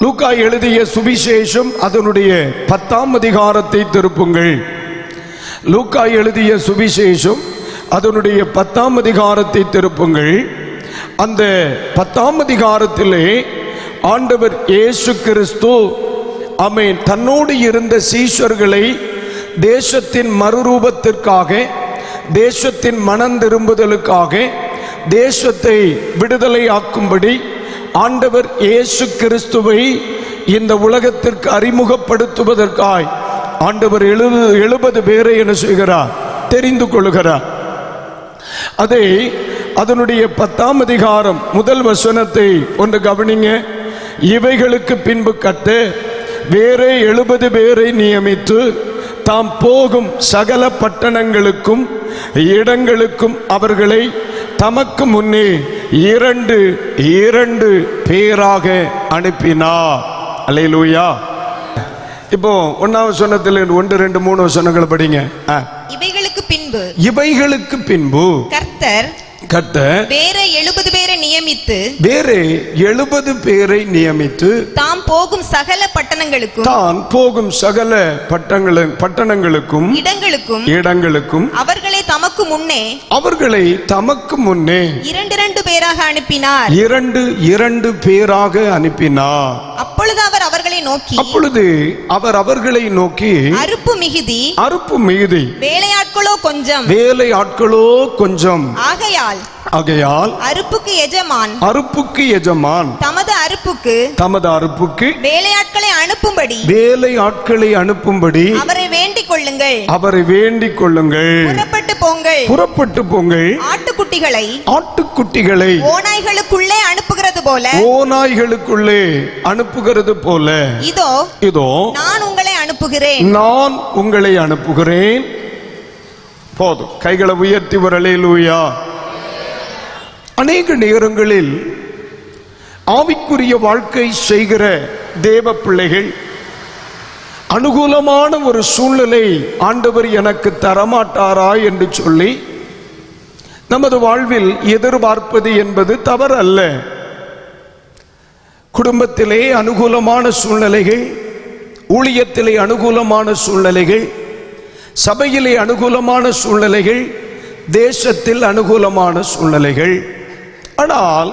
லூக்கா எழுதிய சுவிசேஷம் அதனுடைய 10ஆம் அதிகாரத்தை திருப்புங்கள். லூக்கா எழுதிய சுவிசேஷம் அதனுடைய 10ஆம் அதிகாரத்தை திருப்புங்கள். அந்த 10ஆம் அதிகாரத்திலே ஆண்டவர் இயேசு கிறிஸ்து ஆமென் தன்னோடு இருந்த சீஷர்களை தேசத்தின் மறுரூபத்திற்காக, தேசத்தின் மனம் திரும்புதலுக்காக, தேசத்தை விடுதலை ஆக்கும்படி ஆண்டவர் இயேசு கிறிஸ்துவை இந்த உலகத்திற்கு அறிமுகப்படுத்துவதற்காய் ஆண்டவர் 70 பேரை என்ன செய்கிறார்? தெரிந்து கொள்கிறார். அதை அதனுடைய 10ஆம் அதிகாரம் முதல் வசனத்தை ஒன்று கவனிங்க. இவைகளுக்கு பின்பு கட்ட வேறே 70 பேரை நியமித்து தாம் போகும் சகல பட்டணங்களுக்கும் இடங்களுக்கும் அவர்களை தமக்கு முன்னே 2 பேராக அனுப்பினார். அல்லேலூயா. இப்போ 1ஆம் வசனத்தில் 1, 2, 3 வசனங்களை படிங்க. இவைகளுக்கு பின்பு கர்த்தர் வேற 70 பேரை நியமித்து தாம் போகும் சகல பட்டணங்களுக்கும் இடங்களுக்கும் அவர்களை தமக்கு முன்னே 2 பேராக அனுப்பினார். 2 பேராக அனுப்பினார். அப்பொழுது அவர் அவர்களை நோக்கி அறுப்பு மிகுதி வேலையாட்களோ கொஞ்சம் ஆகையால் அறுப்புக்கு எஜமான் தமது அறுப்புக்கு வேலையாட்களை அனுப்பும்படி அவரை வேண்டிக் கொள்ளுங்கள். புறப்பட்டு போங்கள். ஆட்டுக்குட்டிகளை ஓநாய்களுக்குள்ளே அனுப்புகிறது போல இதோ நான் உங்களை அனுப்புகிறேன். போதும். கைகளை உயர்த்தி ஒரு அல்லேலூயா. அநேக நேரங்களில் ஆவிக்குரிய வாழ்க்கை செய்கிற தேவ பிள்ளைகள் அனுகூலமான ஒரு சூழ்நிலை ஆண்டவர் எனக்கு தரமாட்டாரா என்று சொல்லி நமது வாழ்வில் எதிர்பார்ப்பது என்பது தவறு அல்ல. குடும்பத்திலே அனுகூலமான சூழ்நிலைகள், ஊழியத்திலே அனுகூலமான சூழ்நிலைகள், சபையிலே அனுகூலமான சூழ்நிலைகள், தேசத்தில் அனுகூலமான சூழ்நிலைகள். ஆனால்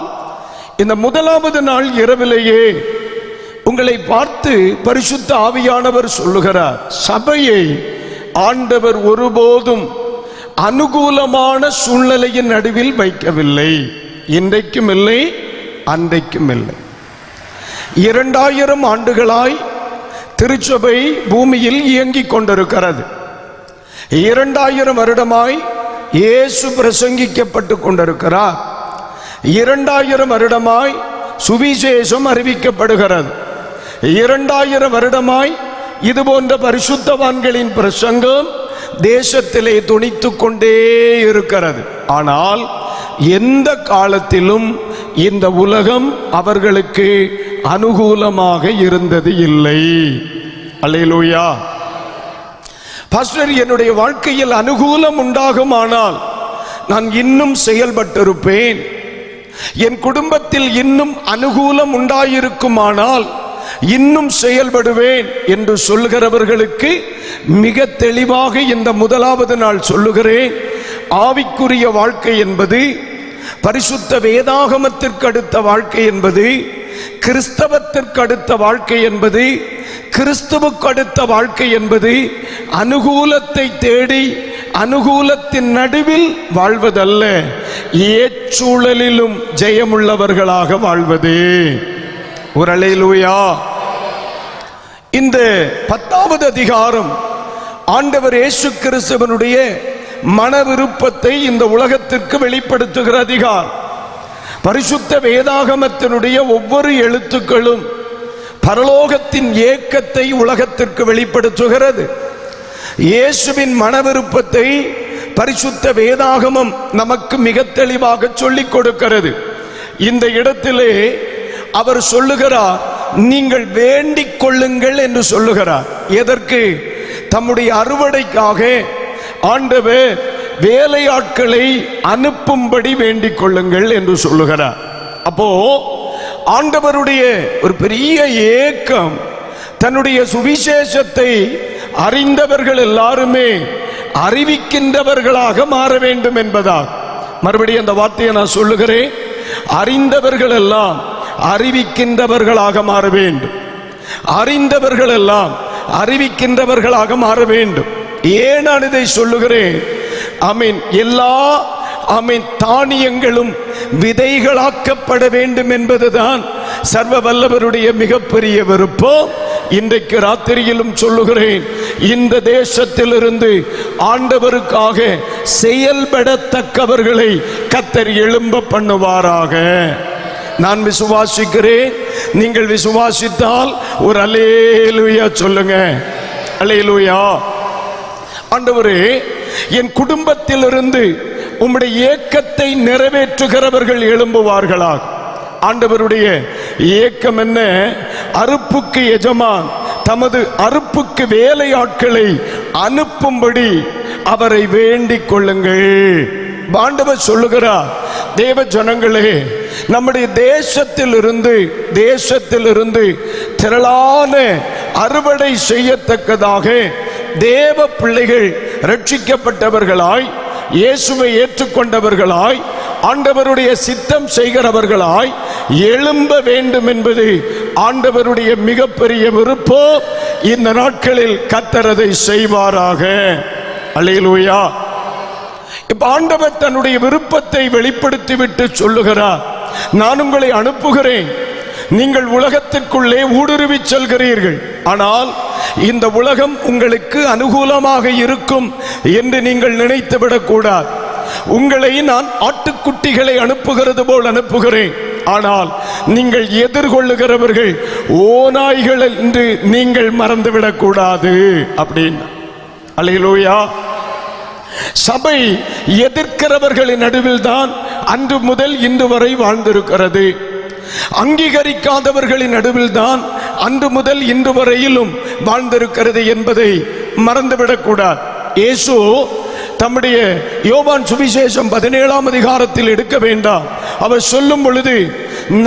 இந்த முதலாவது நாள் இரவிலேயே உங்களை பார்த்து பரிசுத்த ஆவியானவர் சொல்லுகிறார், சபையை ஆண்டவர் ஒருபோதும் அனுகூலமான சூழ்நிலையின் நடுவில் வைக்கவில்லை. இன்றைக்கும் இல்லை, அன்றைக்கும் இல்லை. 2000 ஆண்டுகளாய் திருச்சபை பூமியில் இயங்கிக் கொண்டிருக்கிறது. 2000 வருடமாய் இயேசு பிரசங்கிக்கப்பட்டு கொண்டிருக்கிறார். 2000 வருடமாய் சுவிசேஷம் அறிவிக்கப்படுகிறது. 2000 வருடமாய் இது போன்ற பரிசுத்தவான்களின் பிரசங்கம் தேசத்திலே துணித்துக் கொண்டே இருக்கிறது. ஆனால் எந்த காலத்திலும் இந்த உலகம் அவர்களுக்கு அனுகூலமாக இருந்தது இல்லை. அல்லேலூயா. பாஸ்டர், என்னுடைய வாழ்க்கையில் அனுகூலம் உண்டாகுமானால் நான் இன்னும் செயல்பட்டிருப்பேன். என் குடும்பத்தில் இன்னும் அனுகூலம் உண்டாயிருக்குமானால் இன்னும் செயல்படுவேன் என்று சொல்லுகிறவர்களுக்கு மிக தெளிவாக இந்த முதலாவது நாள் சொல்லுகிறேன். ஆவிக்குரிய வாழ்க்கை என்பது, பரிசுத்த வேதாகமத்திற்கு அடுத்த வாழ்க்கை என்பது, கிறிஸ்தவத்திற்கு அடுத்த வாழ்க்கை என்பது, கிறிஸ்துவுக்கு அடுத்த வாழ்க்கை என்பது அனுகூலத்தை தேடி அனுகூலத்தின் நடுவில் வாழ்வதல்ல, ஏச்சூழலிலும் ஜெயமுள்ளவர்களாக வாழ்வது. ஒரு அல்லேலூயா. இந்த 10வது அதிகாரம் ஆண்டவர் இயேசு கிறிஸ்துவினுடைய மன விருப்பத்தை இந்த உலகத்திற்கு வெளிப்படுத்துகிற அதிகாரம். பரிசுத்த வேதாகமத்தினுடைய ஒவ்வொரு எழுத்துக்களும் பரலோகத்தின் ஏக்கத்தை உலகத்திற்கு வெளிப்படுத்துகிறது. இயேசுவின் மன விருப்பத்தை பரிசுத்த வேதாகமம் நமக்கு மிக தெளிவாக சொல்லிக் கொடுக்கிறது. இந்த இடத்திலே அவர் சொல்லுகிறார், நீங்கள் வேண்டிக் கொள்ளுங்கள் என்று சொல்லுகிறார். எதற்கு? தம்முடைய அறுவடைக்காக ஆண்டவர் வேலையாட்களை அனுப்பும்படி வேண்டிக் கொள்ளுங்கள் என்று சொல்லுகிறார். அப்போ ஆண்டவருடைய ஒரு பெரிய ஏக்கம், தன்னுடைய சுவிசேஷத்தை அறிந்தவர்கள் எல்லாருமே அறிவிக்கின்றவர்களாக மாற வேண்டும் என்பதா. மறுபடியும் அந்த வார்த்தையை நான் சொல்லுகிறேன், அறிந்தவர்கள் எல்லாம் அறிவிக்கின்றவர்களாக மாற வேண்டும், அறிந்தவர்கள் எல்லாம் அறிவிக்கின்றவர்களாக மாற வேண்டும். ஏன் நான் இதை சொல்லுகிறேன்? எல்லா தானியங்களும் விதைகளாக்கப்பட வேண்டும் என்பதுதான் சர்வ வல்லவருடைய மிகப்பெரிய விருப்பம். இன்றைக்கு ராத்திரியிலும் சொல்லுகிறேன், இந்த தேசத்திலிருந்து ஆண்டவருக்காக செயல்படத்தக்கவர்களை கர்த்தர் எழும்ப பண்ணுவாராக. நான் விசுவாசிக்கிறேன். நீங்கள் விசுவாசித்தால் ஒரு அல்லேலூயா சொல்லுங்க. அல்லேலூயா. ஆண்டவரே, என் குடும்பத்திலிருந்து உம்முடைய ஏக்கத்தை நிறைவேற்றுகிறவர்கள் எழும்புவார்களா. ஆண்டவருடைய ஏக்கம் என்ன? அறுப்புக்கு எஜமான் தமது அறுப்புக்கு வேலையாட்களை அனுப்பும்படி அவரை வேண்டிக் கொள்ளுங்கள். ஆண்டவர் சொல்லுகிறார், தேவ ஜனங்களே, நம்முடைய தேசத்திலிருந்து திரளான அறுவடை செய்யத்தக்கதாக தேவ பிள்ளைகள் ரட்சிக்கப்பட்டவர்களாய், இயேசுவை ஏற்றுக்கொண்டவர்களாய், ஆண்டவருடைய சித்தம் செய்கிறவர்களாய் எழும்ப வேண்டும் என்பது ஆண்டவருடைய மிகப்பெரிய விருப்பம். இந்த நாட்களில் கர்த்தர் அதை செய்வாராக. அல்லேலூயா. இப்ப ஆண்டவர் தன்னுடைய விருப்பத்தை வெளிப்படுத்திவிட்டு சொல்லுகிறார், நான் உங்களை அனுப்புகிறேன், நீங்கள் உலகத்திற்குள்ளே ஊடுருவி செல்கிறீர்கள், ஆனால் இந்த உலகம் உங்களுக்கு அனுகூலமாக இருக்கும் என்று நீங்கள் நினைத்துவிடக் கூடாது. உங்களை நான் ஆட்டுக்குட்டிகளை அனுப்புகிறது போல் அனுப்புகிறேன், ஆனால் நீங்கள் எதிர்கொள்ளுகிறவர்கள் ஓநாய்கள் என்று நீங்கள் மறந்துவிடக் கூடாது அப்படின்னு. அல்லேலூயா. சபை எதிர்க்கிறவர்களின் நடுவில் தான் அன்று முதல் இன்று வரை வாழ்ந்திருக்கிறது. அங்கீகரிக்காதவர்களின் நடுவில் தான் அன்று முதல் இன்று வரையிலும் வாழ்ந்திருக்கிறது என்பதை மறந்துவிடக்கூடாது. இயேசு தம்முடைய யோவான் சுவிசேஷம் 17ஆம் அதிகாரத்தில் எடுக்க வேண்டாம், அவர் சொல்லும் பொழுது,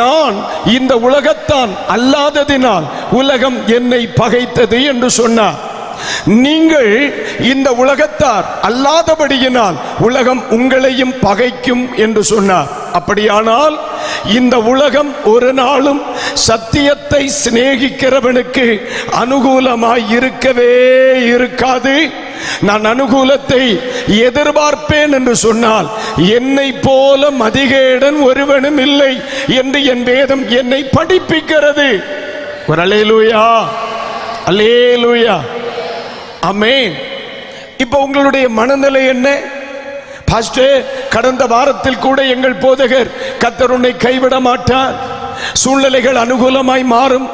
நான் இந்த உலகத்தான் அல்லாததினால் உலகம் என்னை பகைத்தது என்று சொன்னார். நீங்கள் இந்த உலகத்தார் அல்லாதபடியினால் உலகம் உங்களையும் பகைக்கும் என்று சொன்னார். அப்படியானால் இந்த உலகம் ஒரு நாளும் சத்தியத்தை சிநேகிக்கிறவனுக்கு அனுகூலமாய் இருக்கவே இருக்காது. நான் அனுகூலத்தை எதிர்பார்ப்பேன் என்று சொன்னால் என்னை போல மதிகேடன் ஒருவனும் இல்லை என்று என் வேதம் என்னை படிப்பிக்கிறது. ஒரு அல்லேலூயா, அல்லேலூயா, ஆமென். இப்ப உங்களுடைய மனநிலை என்ன? பாஸ்டர், கடந்த வாரத்தில் கூட எங்கள் போதகர், கர்த்தர் உன்னை கைவிட மாட்டார், சூழ்நிலைகள் அனுகூலமாய் மாறும்,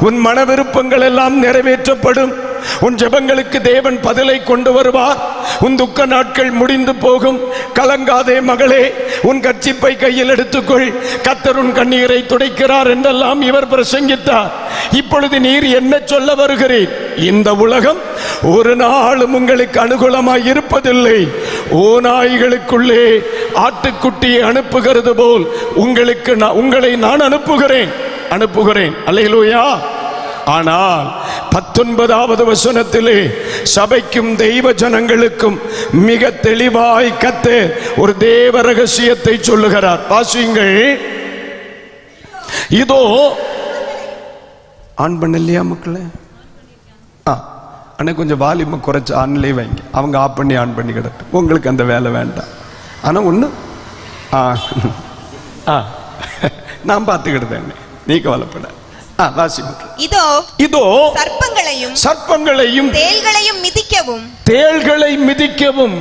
உன் மன விருப்பங்கள் எல்லாம் நிறைவேற்றப்படும், உன் ஜெபங்களுக்கு தேவன் பதிலை கொண்டு வருவார், உன் துக்க நாட்கள் முடிந்து போகும், கலங்காதே மகளே, உன் கர்ச்சிப்பை கையில் எடுத்துக்கொள், கர்த்தர் உன் கண்ணீரை துடைக்கிறார் என்றெல்லாம் இவர் பிரசங்கித்தார். இப்பொழுது நீர் என்ன சொல்ல வருகிறீர்? இந்த உலகம் ஒரு நாளும் உங்களுக்கு அனுகூலமாய் இருப்பதில்லை. ஓநாய்களுக்குள்ளே ஆட்டுக்குட்டியை அனுப்புகிறது போல் உங்களை நான் அனுப்புகிறேன். அல்லேலூயா. ஆனால் 19வது வசனத்திலே சபைக்கும் தெய்வ ஜனங்களுக்கும் மிக தெளிவாய் கர்த்தர் ஒரு தேவ ரகசியத்தை சொல்லுகிறார். வாசியுங்கள். இதோ ஆன் பண்ணலையா மக்களே? ஆனால் கொஞ்சம் வால்யூமை குறைச்சு ஆன்லேயே வைங்க, அவங்க ஆஃப் பண்ணி ஆன் பண்ணி கிடட்டும், உங்களுக்கு அந்த வேலை வேண்டாம். ஆனால் ஒன்று நான் பார்த்துக்கிட்டேன், நீ கவலைப்பட. இதோ சர்ப்பங்களையும் தேள்களை மிதிக்கவும்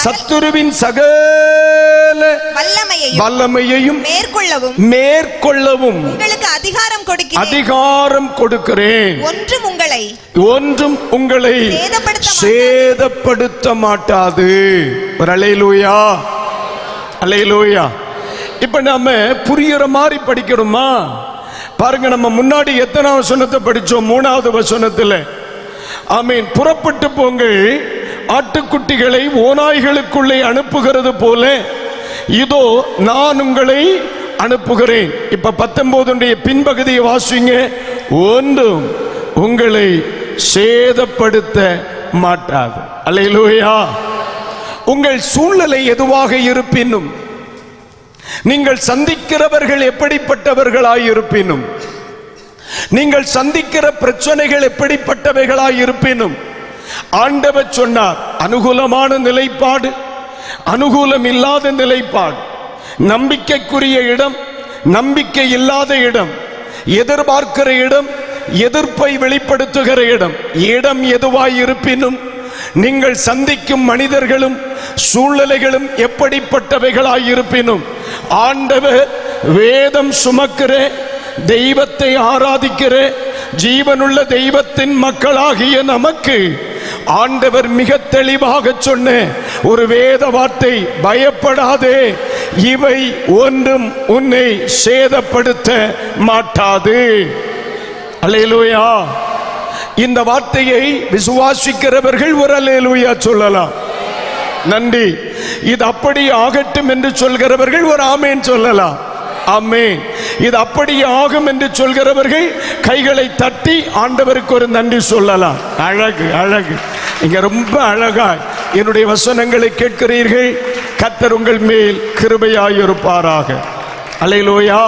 சத்துருவின் சகல வல்லமையையும் மேற்கொள்ளவும் உங்களுக்கு அதிகாரம் கொடுக்கிறேன். ஒன்றும் உங்களை சேதப்படுத்த மாட்டாது. ஒரு அல்லேலூயா, அல்லேலூயா. இப்ப நாம புரியுற மாதிரி படிக்கணுமா? பாருங்க, நம்ம முன்னாடி எத்தனை வசனத்தை படிச்சோம்? 3வது வசனத்துல, ஆமீன், புறப்பட்டு போங்கள், ஆட்டுக்குட்டிகளை ஓநாய்களுக்குள்ளே அனுப்புகிறது போல இதோ நான் உங்களை அனுப்புகிறேன். இப்ப 19 பின்பகுதியை வாசிங்க. ஒன்றும் உங்களை சேதப்படுத்த மாட்டாது. அல்லேலூயா. உங்கள் சூழ்நிலை எதுவாக இருப்பினும், நீங்கள் சந்திக்கிறவர்கள் எப்படிப்பட்டவர்களாய் இருப்பினும், நீங்கள் சந்திக்கிற பிரச்சனைகள் எப்படிப்பட்டவைகளாய் இருப்பினும், ஆண்டவர் சொன்னார், அனுகூலமான நிலைப்பாடு, அனுகூலம் இல்லாத நிலைப்பாடு, நம்பிக்கைக்குரிய இடம், நம்பிக்கை இல்லாத இடம், எதிர்பார்க்கிற இடம், எதிர்ப்பை வெளிப்படுத்துகிற இடம், இடம் எதுவாய் இருப்பினும், நீங்கள் சந்திக்கும் மனிதர்களும் சூழ்நிலைகளும் எப்படிப்பட்டவைகளாய் இருப்பினும், ஆண்டவர் வேதம் சுமக்கிற, தெய்வத்தை ஆராதிக்கிற, ஜீவனுள்ள தெய்வத்தின் மக்களாகிய நமக்கு ஆண்டவர் மிக தெளிவாக சொன்ன ஒரு வேத வார்த்தை, பயப்படாதே, இவை ஒன்றும் உன்னை சேதப்படுத்த மாட்டாது. அல்லேலூயா. இந்த வார்த்தையை விசுவாசிக்கிறவர்கள் ஒரு அல்லேலூயா சொல்லலாம். நன்றி. இது அப்படி ஆகட்டும் என்று சொல்கிறவர்கள் ஒரு ஆமேன் சொல்லலாம். ஆமென். இது அப்படி ஆகும் என்று சொல்கிறவர்கள் கைகளை தட்டி ஆண்டவருக்கு ஒரு நன்றி சொல்லலாம். அழகு, அழகு. நீங்க ரொம்ப அழகாய் என்னுடைய வசனங்களை கேட்கிறீர்கள். கர்த்தர் உங்கள் மேல் கிருபையாயிருப்பாராக. அல்லேலூயா.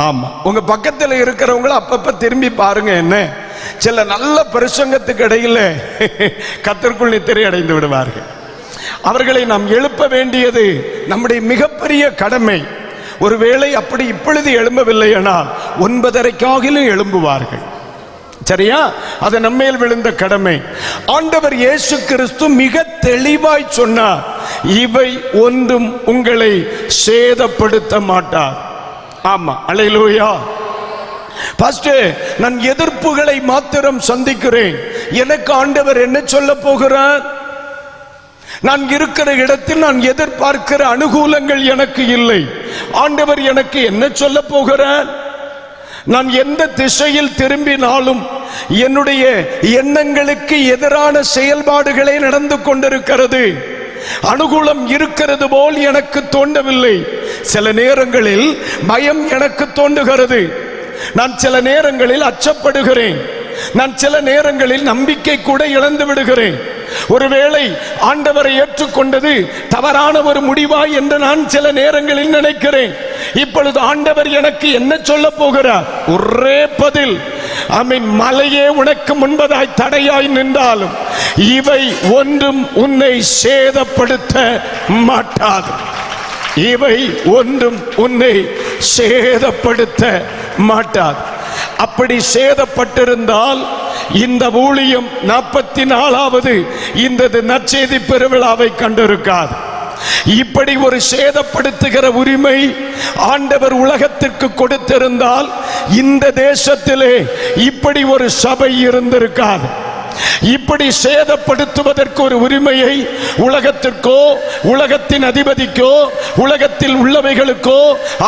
ஆமா, உங்க பக்கத்தில் இருக்கிறவங்கள அப்பப்ப திரும்பி பாருங்க. என்ன சில நல்ல பிரசங்கத்துக்கு இடையில கர்த்தருக்குள் நித்திரை அடைந்து விடுவார்கள். அவர்களை நாம் எழுப்ப வேண்டியது நம்முடைய மிகப்பெரிய கடமை. ஒருவேளை அப்படி இப்பொழுது எழும்பவில்லை ஆனால் 9:30 எழும்புவார்கள். சரியா? அது நம்மேல் விழுந்த கடமை. ஆண்டவர் இயேசு கிறிஸ்து மிக தெளிவாய் சொன்னார், இவை ஒன்றும் உங்களை சேதப்படுத்த மாட்டார். ஆமா, அல்லேலூயா. பாஸ்டர், நான் எதிர்ப்புகளை மாத்திரம் சந்திக்கிறேன், எனக்கு ஆண்டவர் என்ன சொல்ல போகிறார்? நான் இருக்கிற இடத்தில் நான் எதிர்பார்க்கிற அனுகூலங்கள் எனக்கு இல்லை, ஆண்டவர் எனக்கு என்ன சொல்ல போகிறார்? நான் எந்த திசையில் திரும்பினாலும் என்னுடைய எண்ணங்களுக்கு எதிரான செயல்பாடுகளே நடந்து கொண்டிருக்கிறது. அனுகூலம் இருக்கிறது போல் எனக்கு தோன்றவில்லை. சில நேரங்களில் பயம் எனக்கு தோன்றுகிறது. நான் சில நேரங்களில் அச்சப்படுகிறேன். நான் சில நேரங்களில் நம்பிக்கை கூட இழந்து விடுகிறேன். ஒருவேளை ஆண்டவரை ஏற்றுக்கொண்டது தவறான ஒரு முடிவா என்று நான் சில நேரங்களில் நினைக்கிறேன். இப்பொழுது ஆண்டவர் எனக்கு என்ன சொல்ல போகிறார்? ஒரே பதில், ஆமென். மலையே உனக்கு முன்பதாய் தடையாய் நின்றாலும் இவை ஒன்றும் உன்னை சேதப்படுத்த மாட்டாது. இவை ஒன்றும் உன்னை சேதப்படுத்த மாட்டாது. அப்படி சேதப்பட்டிருந்தால் இந்த ஊழியம் 44வது இந்த நற்செய்தி பெருவிழாவை கண்டிருக்காது. இப்படி ஒரு சேதப்படுத்துகிற உரிமை ஆண்டவர் உலகத்திற்கு கொடுத்திருந்தால் இந்த தேசத்திலே இப்படி ஒரு சபை இருந்திருக்காது. இப்படி சேதப்படுத்துவதற்கு ஒரு உரிமையை உலகத்திற்கோ, உலகத்தின் அதிபதிக்கோ, உலகத்தில் உள்ளவைகளுக்கோ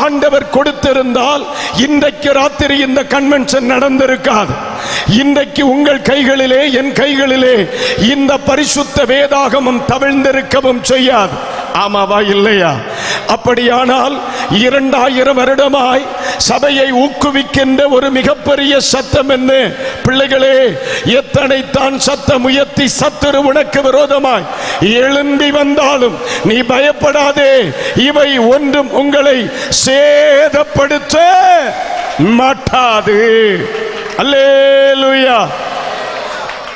ஆண்டவர் கொடுத்திருந்தால் இன்றைக்கு ராத்திரி இந்த கன்வென்ஷன் நடந்திருக்காது. இன்றைக்கு உங்கள் கைகளிலே, என் கைகளிலே இந்த பரிசுத்த வேதாகமம் தவிழ்ந்திருக்கவும் செய்யாது. ஆமாவா, இல்லையா? அப்படியானால் 2000 வருடமாய் சபையை ஊக்குவிக்கின்ற ஒரு மிகப்பெரிய சத்தம் என்ன? பிள்ளைகளே, எத்தனை தான் சத்தம் உயர்த்தி சத்துரு உனக்கு விரோதமாய் எழும்பி வந்தாலும் நீ பயப்படாதே, இவை ஒன்றும் உங்களை சேதப்படுத்த மாட்டாது. அல்லேலூயா,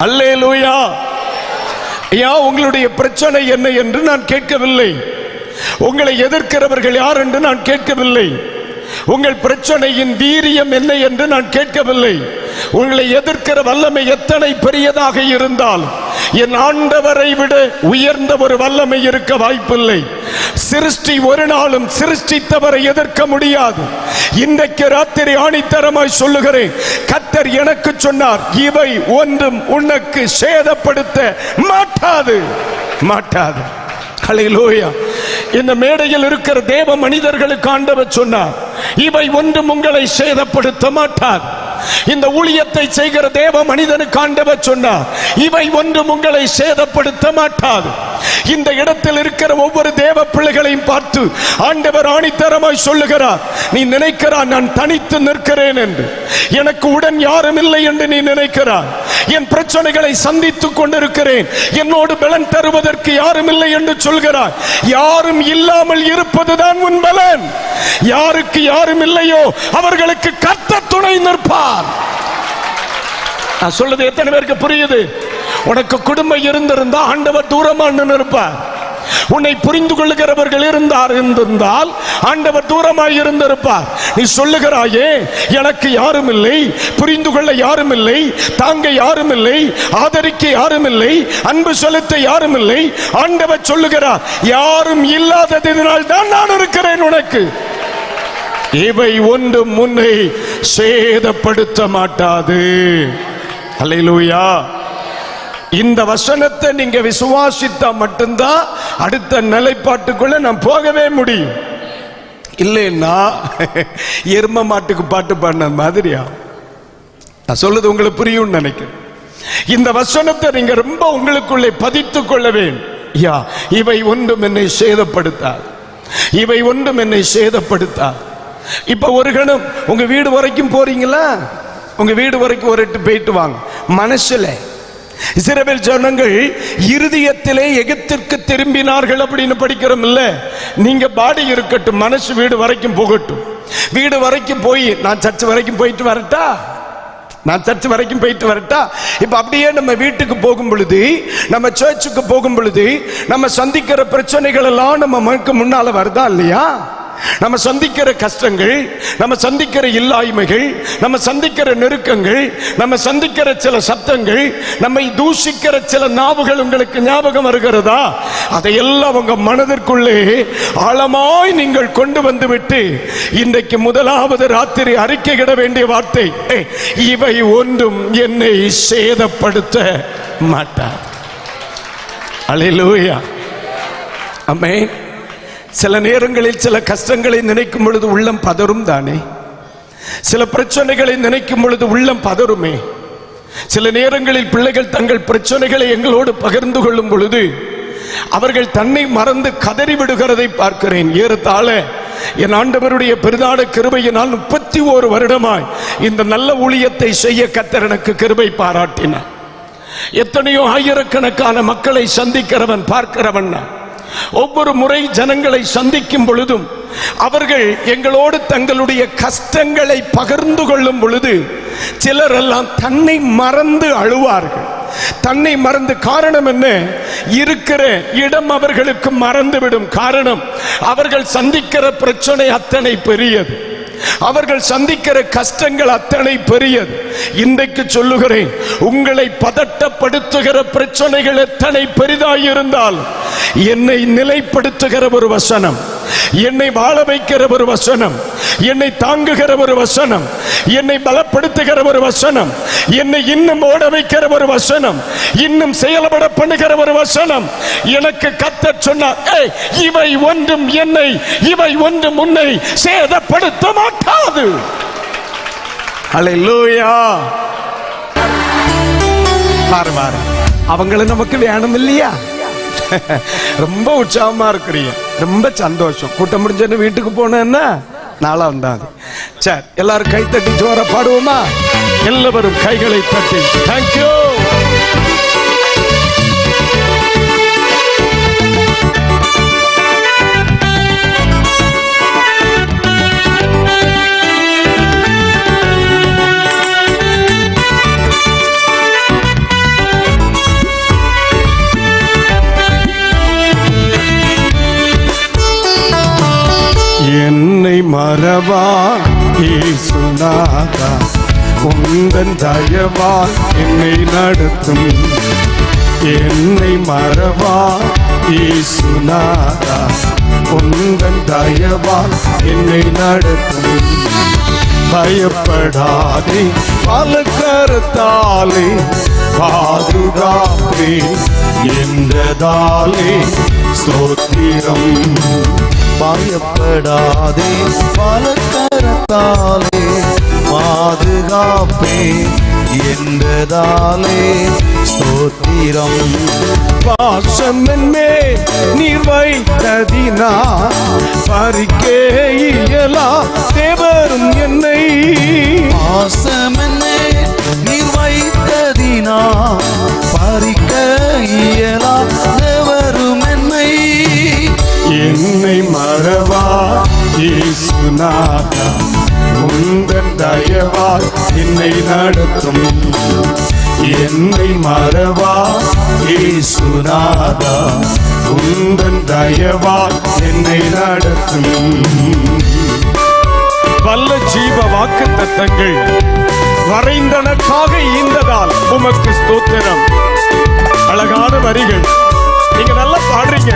அல்லேலூயா. ஐயா, உங்களுடைய பிரச்சனை என்ன என்று நான் கேட்கவில்லை. உங்களை எதிர்க்கிறவர்கள் யார் என்று நான் கேட்கவில்லை. உங்கள் பிரச்சனையின் வீரியம் என்ன என்று நான் கேட்கவில்லை. உங்களை எதிர்க்கிற வல்லமை எத்தனை பெரியதாக இருந்தால் என் ஆண்டவரை விட உயர்ந்த ஒரு வல்லமை இருக்க வாய்ப்பில்லை. சிருஷ்டி ஒரு நாளும் சிருஷ்டித்தவரை எதிர்க்க முடியாது. இன்றைக்கு ராத்திரி ஆணித்தரமாய் சொல்லுகிறேன், கர்த்தர் எனக்கு சொன்னார், இவை ஒன்றும் உனக்கு சேதப்படுத்த மாட்டாது, மாட்டாது. ஹல்லேலூயா. இந்த மேடையில் இருக்கிற தேவ மனிதர்களுக்கு ஆண்டவர் சொன்னார், இவை ஒன்றும் உங்களை சேதப்படுத்த மாட்டார். இந்த ஊழியத்தை செய்கிற தேவ மனிதனுக்கு ஆண்டவர் சொன்னார், இவை ஒன்றும் உங்களை சேதப்படுத்த மாட்டாது. இந்த இடத்தில் இருக்கிற ஒவ்வொரு தேவ பிள்ளைகளையும் பார்த்து ஆண்டவர் ஆணித்தரமாய் சொல்லுகிறார், நீ நினைக்கிறாய் நான் தனித்து நிற்கிறேன் என்று, எனக்கு உடன் யாரும் இல்லை என்று நீ நினைக்கிறாய். என் பிரச்சனைகளை சந்தித்துக் கொண்டிருக்கிறேன், என்னோடு பலன் தருவதற்கு யாரும் இல்லை என்று சொல்கிறாய். யாரும் இல்லாமல் இருப்பதுதான் உன் பலன். யாருக்கு யாரும் இல்லையோ அவர்களுக்கு கர்த்தர் துணை நிற்பார். நான் சொல்றது எத்தனை பேருக்கு புரியுது? உனக்கு குடும்பம் இருந்திருந்தா ஆண்டவர் தூரமா நிற்பார். உன்னை புரிந்து கொள்ளுகிறவர்கள் இருந்தால் ஆண்டவர் தூரமாய் இருந்திருப்பார். நீ சொல்லுகிறாயே எனக்கு யாரும் இல்லை, புரிந்து கொள்ள யாரும் இல்லை, தாங்க யாரும் இல்லை, ஆதரிக்க யாரும் இல்லை, அன்பு செலுத்த யாரும் இல்லை. ஆண்டவர் சொல்லுகிறார், யாரும் இல்லாததினால் தான் நான் இருக்கிறேன் உனக்கு. இவை ஒன்றும் உன்னை சேதப்படுத்த மாட்டாது. அல்லேலூயா. இந்த வசனத்தை நீங்க விசுவாசித்தா மட்டும்தான் அடுத்த நிலைப்பாட்டுக்குள்ள நான் போகவே முடியும். இல்லைன்னா எரும மாட்டுக்கு பாட்டு பாடின மாதிரியா? நான் சொல்லுது உங்களுக்கு புரியும் நினைக்கிறேன். இந்த வசனத்தை நீங்க ரொம்ப உங்களுக்குள்ளே பதித்துக் கொள்ள வேண்டும். யா, இவை ஒன்றும் என்னை சேதப்படுத்தாது, இவை ஒன்றும் என்னை சேதப்படுத்தாது. இப்ப ஒரு கணம் உங்க வீடு வரைக்கும் போறீங்களா? உங்க வீடு வரைக்கும் ஒரு போயிட்டு வாங்க. மனசுல இஸ்ரவேல் ஜனங்கள் இருதயத்திலே எகிப்திற்கு திரும்பினார்கள் அப்படின்னு படிக்கிறோம் இல்ல? நீங்க பாடி இருக்கட்டும், மனசு வீடு வரைக்கும் போகட்டும். வீடு வரைக்கும் போய் நான் சர்ச் வரைக்கும் போயிட்டு வரட்டா, நான் சர்ச் வரைக்கும் போயிட்டு வரட்டா. இப்ப அப்படியே நம்ம வீட்டுக்கு போகும் பொழுது, நம்ம சர்ச்சுக்கு போகும் பொழுது, நம்ம சந்திக்கிற பிரச்சனைகள் எல்லாம் நம்ம மனக்கு முன்னால வருதா இல்லையா? நம்ம சந்திக்கிற கஷ்டங்கள், நம்ம சந்திக்கிற இல்லாய்மைகள், நம்ம சந்திக்கிற நெருக்கங்கள், நம்ம சந்திக்கிற சில சத்தங்கள், நம்மை தூஷிக்கிற சில நாவுகள் உங்களுக்கு ஞாபகம் வருகிறதா? அதையெல்லாம் உங்க மனதிற்குள்ளே ஆழமாய் நீங்கள் கொண்டு வந்து விட்டு இன்றைக்கு முதலாவது ராத்திரி அறிக்கையிட வேண்டிய வார்த்தை, இவை ஒன்றும் என்னை சேதப்படுத்த மாட்டார். அல்லேலூயா. ஆமென். சில நேரங்களில் சில கஷ்டங்களை நினைக்கும் பொழுது உள்ளம் பதறும் தானே? சில பிரச்சனைகளை நினைக்கும் பொழுது உள்ளம் பதறுமே. சில நேரங்களில் பிள்ளைகள் தங்கள் பிரச்சனைகளை எங்களோடு பகிர்ந்து கொள்ளும் பொழுது அவர்கள் தன்னை மறந்து கதறி விடுகிறதை பார்க்கிறேன். ஏறத்தாழ என் ஆண்டவருடைய பெரிதான கிருபையினால் 31 வருடமாய் இந்த நல்ல ஊழியத்தை செய்ய கர்த்தர் எனக்கு கிருபை பாராட்டினார். எத்தனையோ ஆயிரக்கணக்கான மக்களை சந்திக்கிறவன், பார்க்கிறவன். ஒவ்வொரு முறை ஜனங்களை சந்திக்கும் பொழுதும் அவர்கள் எங்களோடு தங்களுடைய கஷ்டங்களை பகிர்ந்து கொள்ளும் பொழுது சிலர் எல்லாம் தன்னை மறந்து அழுவார்கள். தன்னை மறந்து, காரணம் என்ன? இருக்கிற இடம் அவர்களுக்கு மறந்துவிடும். காரணம், அவர்கள் சந்திக்கிற பிரச்சனை அத்தனை பெரியது, அவர்கள் சந்திக்கிற கஷ்டங்கள் அத்தனை பெரியது. இன்றைக்கு சொல்லுகிறேன், உங்களை பதட்டப்படுத்துகிற பிரச்சனைகள் எத்தனை பெரிதாயிருந்தால் என்னை நிலைப்படுத்துகிற ஒரு வசனம், என்னை வாழ வைக்கிற ஒரு வசனம், என்னை தாங்குகிற ஒரு வசனம், என்னை பலப்படுத்துகிற ஒரு வசனம், என்னை இன்னும் ஓட வைக்கிற ஒரு வசனம், இன்னும் செயல்பட பண்ணுகிற ஒரு வசனம் எனக்கு கர்த்தர் சொன்னார், இவை ஒன்றும் என்னை, இவை ஒன்றும் உன்னை சேதப்படுத்த மாட்டாது. அல்லேலூயா. பாரு, அவங்கள நமக்கு வேணும் இல்லையா? ரொம்ப உற்சாகமா இருக்கிறீங்க, ரொம்ப சந்தோஷம். கூட்டம் முடிஞ்சு வீட்டுக்கு போனேன்னா நாளா வந்தாது. சரி, எல்லாரும் கை தட்டி ஜோர பாடுவோமா? எல்லாரும் கைகளை தட்டி தேங்க்யூ. என்னை மறவா இயேசுநாதா, உந்தன் தயவால் என்னை நடத்தும். என்னை மறவா இயேசுநாதா, உந்தன் தயவால் என்னை நடத்தும். பயப்படாதே, பல கரத்தாலே பாதுகாப்பே என்றதாலே ஸ்தோத்திரம். பயப்படாதே, பல கரத்தாலே பாதுகாப்பே என்றதாலே ஸ்தோத்திரம். பாசம் என்னே நீர் வைத்ததினா பறிக்கே இயலா தேவரும் என்னை. பாசம் என்னே நீர் வைத்ததினா பறிக்க இயலா தேவரும் என்னை. என்னை மறவா இயேசுநாதா உந்தன் தயவால் என்னை நடத்தும். என்னை மறவா இயேசுநாதா உந்தன் தயவால் என்னை நடத்தும். வல்ல ஜீவ வாக்கு தத்தங்கள் வரைந்தனக்காக ஈந்ததால் உமக்கு ஸ்தோத்திரம். அழகான வரிகள், நீங்க நல்லா பாடுறீங்க.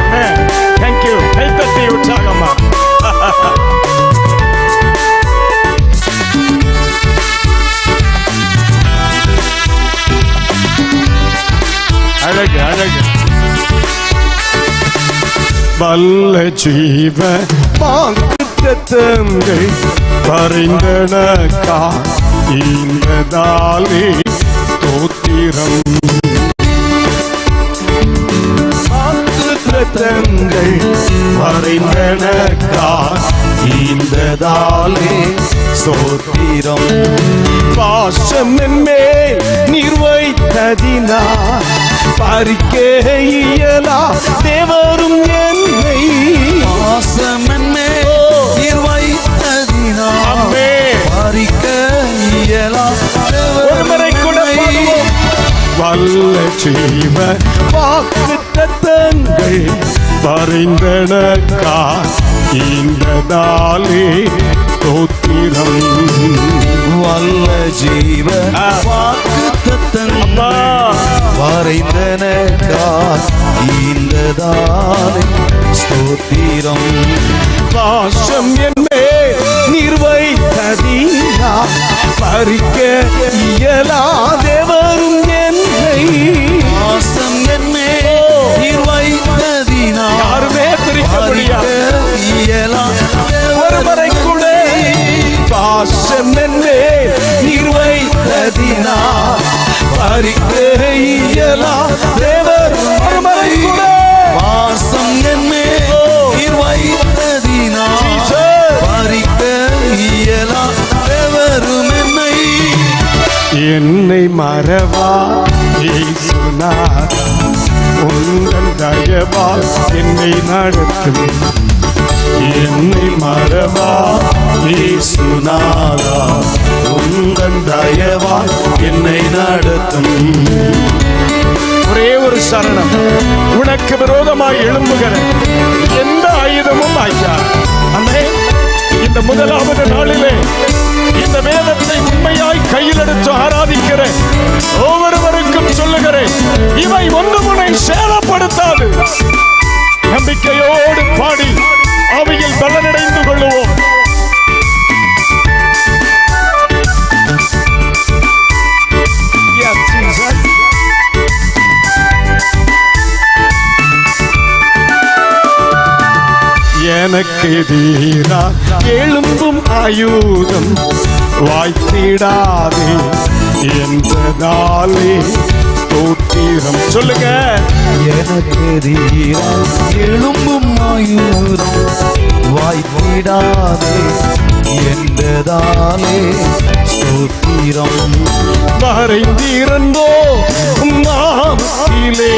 தேங்க்யூ. கைத்தட்டி உற்சாகமா. அழகு அழகு. வல்ல ஜீவ வாக்குத்தத்தங்கள் வரைந்தனக்கா ஈந்ததாலே ஸ்தோத்திரம். வாக்குத்தத்தங்கள் வரைந்தனக்கா ஈந்ததாலே ஸ்தோத்திரம். பாசம் என்மேல் நீர் வைத்ததினா பறிக்க இயலா தேவரும் என்னை. பாசம் என்மேல் நீர் வைத்ததினா பறிக்க இயலா ஒருவரை கூட பாடுவோம். வல்ல ஜீவ வாக்குத்தத்தங்கள் வரைந்தனக்கா ஈந்ததாலே ஸ்தோத்திரம். வல்ல ஜீவ வாக்குத்தத்தங்கள் வரைந்தனக்கா ஈந்ததாலே ஸ்தோத்திரம். பாசம் என்னே நீர் வைத்ததினா பறிக்க இயலா தேவரும் என்னை. பாசம் என்னே நீர் வைத்ததினா யாருமே பிரிக்க முடியாது. ஒருவரை கூட பாசம் என்னே நீர் வைத்ததினா பறிக்க இயலா தேவரும் ஒருவரை கூட. பாசம் என்னே நீர் வைத்ததினா பறிக்க இயலா தேவரும் என்னை. என்னை மறவா இயேசுநாதா உந்தன் தயவால் என்னை நடத்தும். என்னை மறவா இயேசுநாதா உந்தன் தயவால் என்னை நடத்தும். ஒரே ஒரு சரணம். உனக்கு விரோதமாய் எழும்புகிற எந்த ஆயுதமும் ஆய்யா. ஆமென். இந்த முதலாவது நாளிலே இந்த வேதத்தை உண்மையாய் கையில் எடுத்து ஆராதிக்கிற ஒவ்வொருவருக்கும் சொல்லுகிறேன், இவை ஒன்றும் உன்னை சேதப்படுத்தாது. நம்பிக்கையோடு பாடி ஆவியில் பலனடைந்து கொள்ளுவோம். எனக்கு எதிரா எழும்பும் ஆயுதம் வாய்த்திடாதே என்றதாலே ஸ்தோத்திரம். சொல்லுங்க. எனக்கு எழும்பும் ஆயுதம் வாய்த்திடாதே என்றதாலே ஸ்தோத்திரம். மறைந்திருந்தோ நாமத்திலே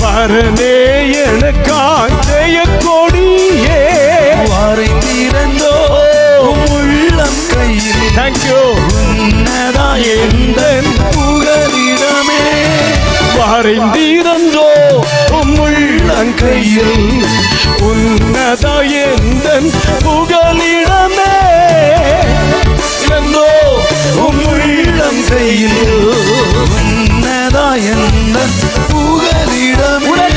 பரனே எனக்காய் ஜெய கொடியே. மறைந்திருந்தோ உள்ளம் கையில் தேங்க்யூ. உன்னதா எந்தன் புகலிடமே. மறைந்திருந்தோ உள்ளங்கையில் உன்னதா எந்தன் புகலிடமே. இழந்தோ உள்ளம் கையில் உன்னதா எந்தன் புகலிடமே.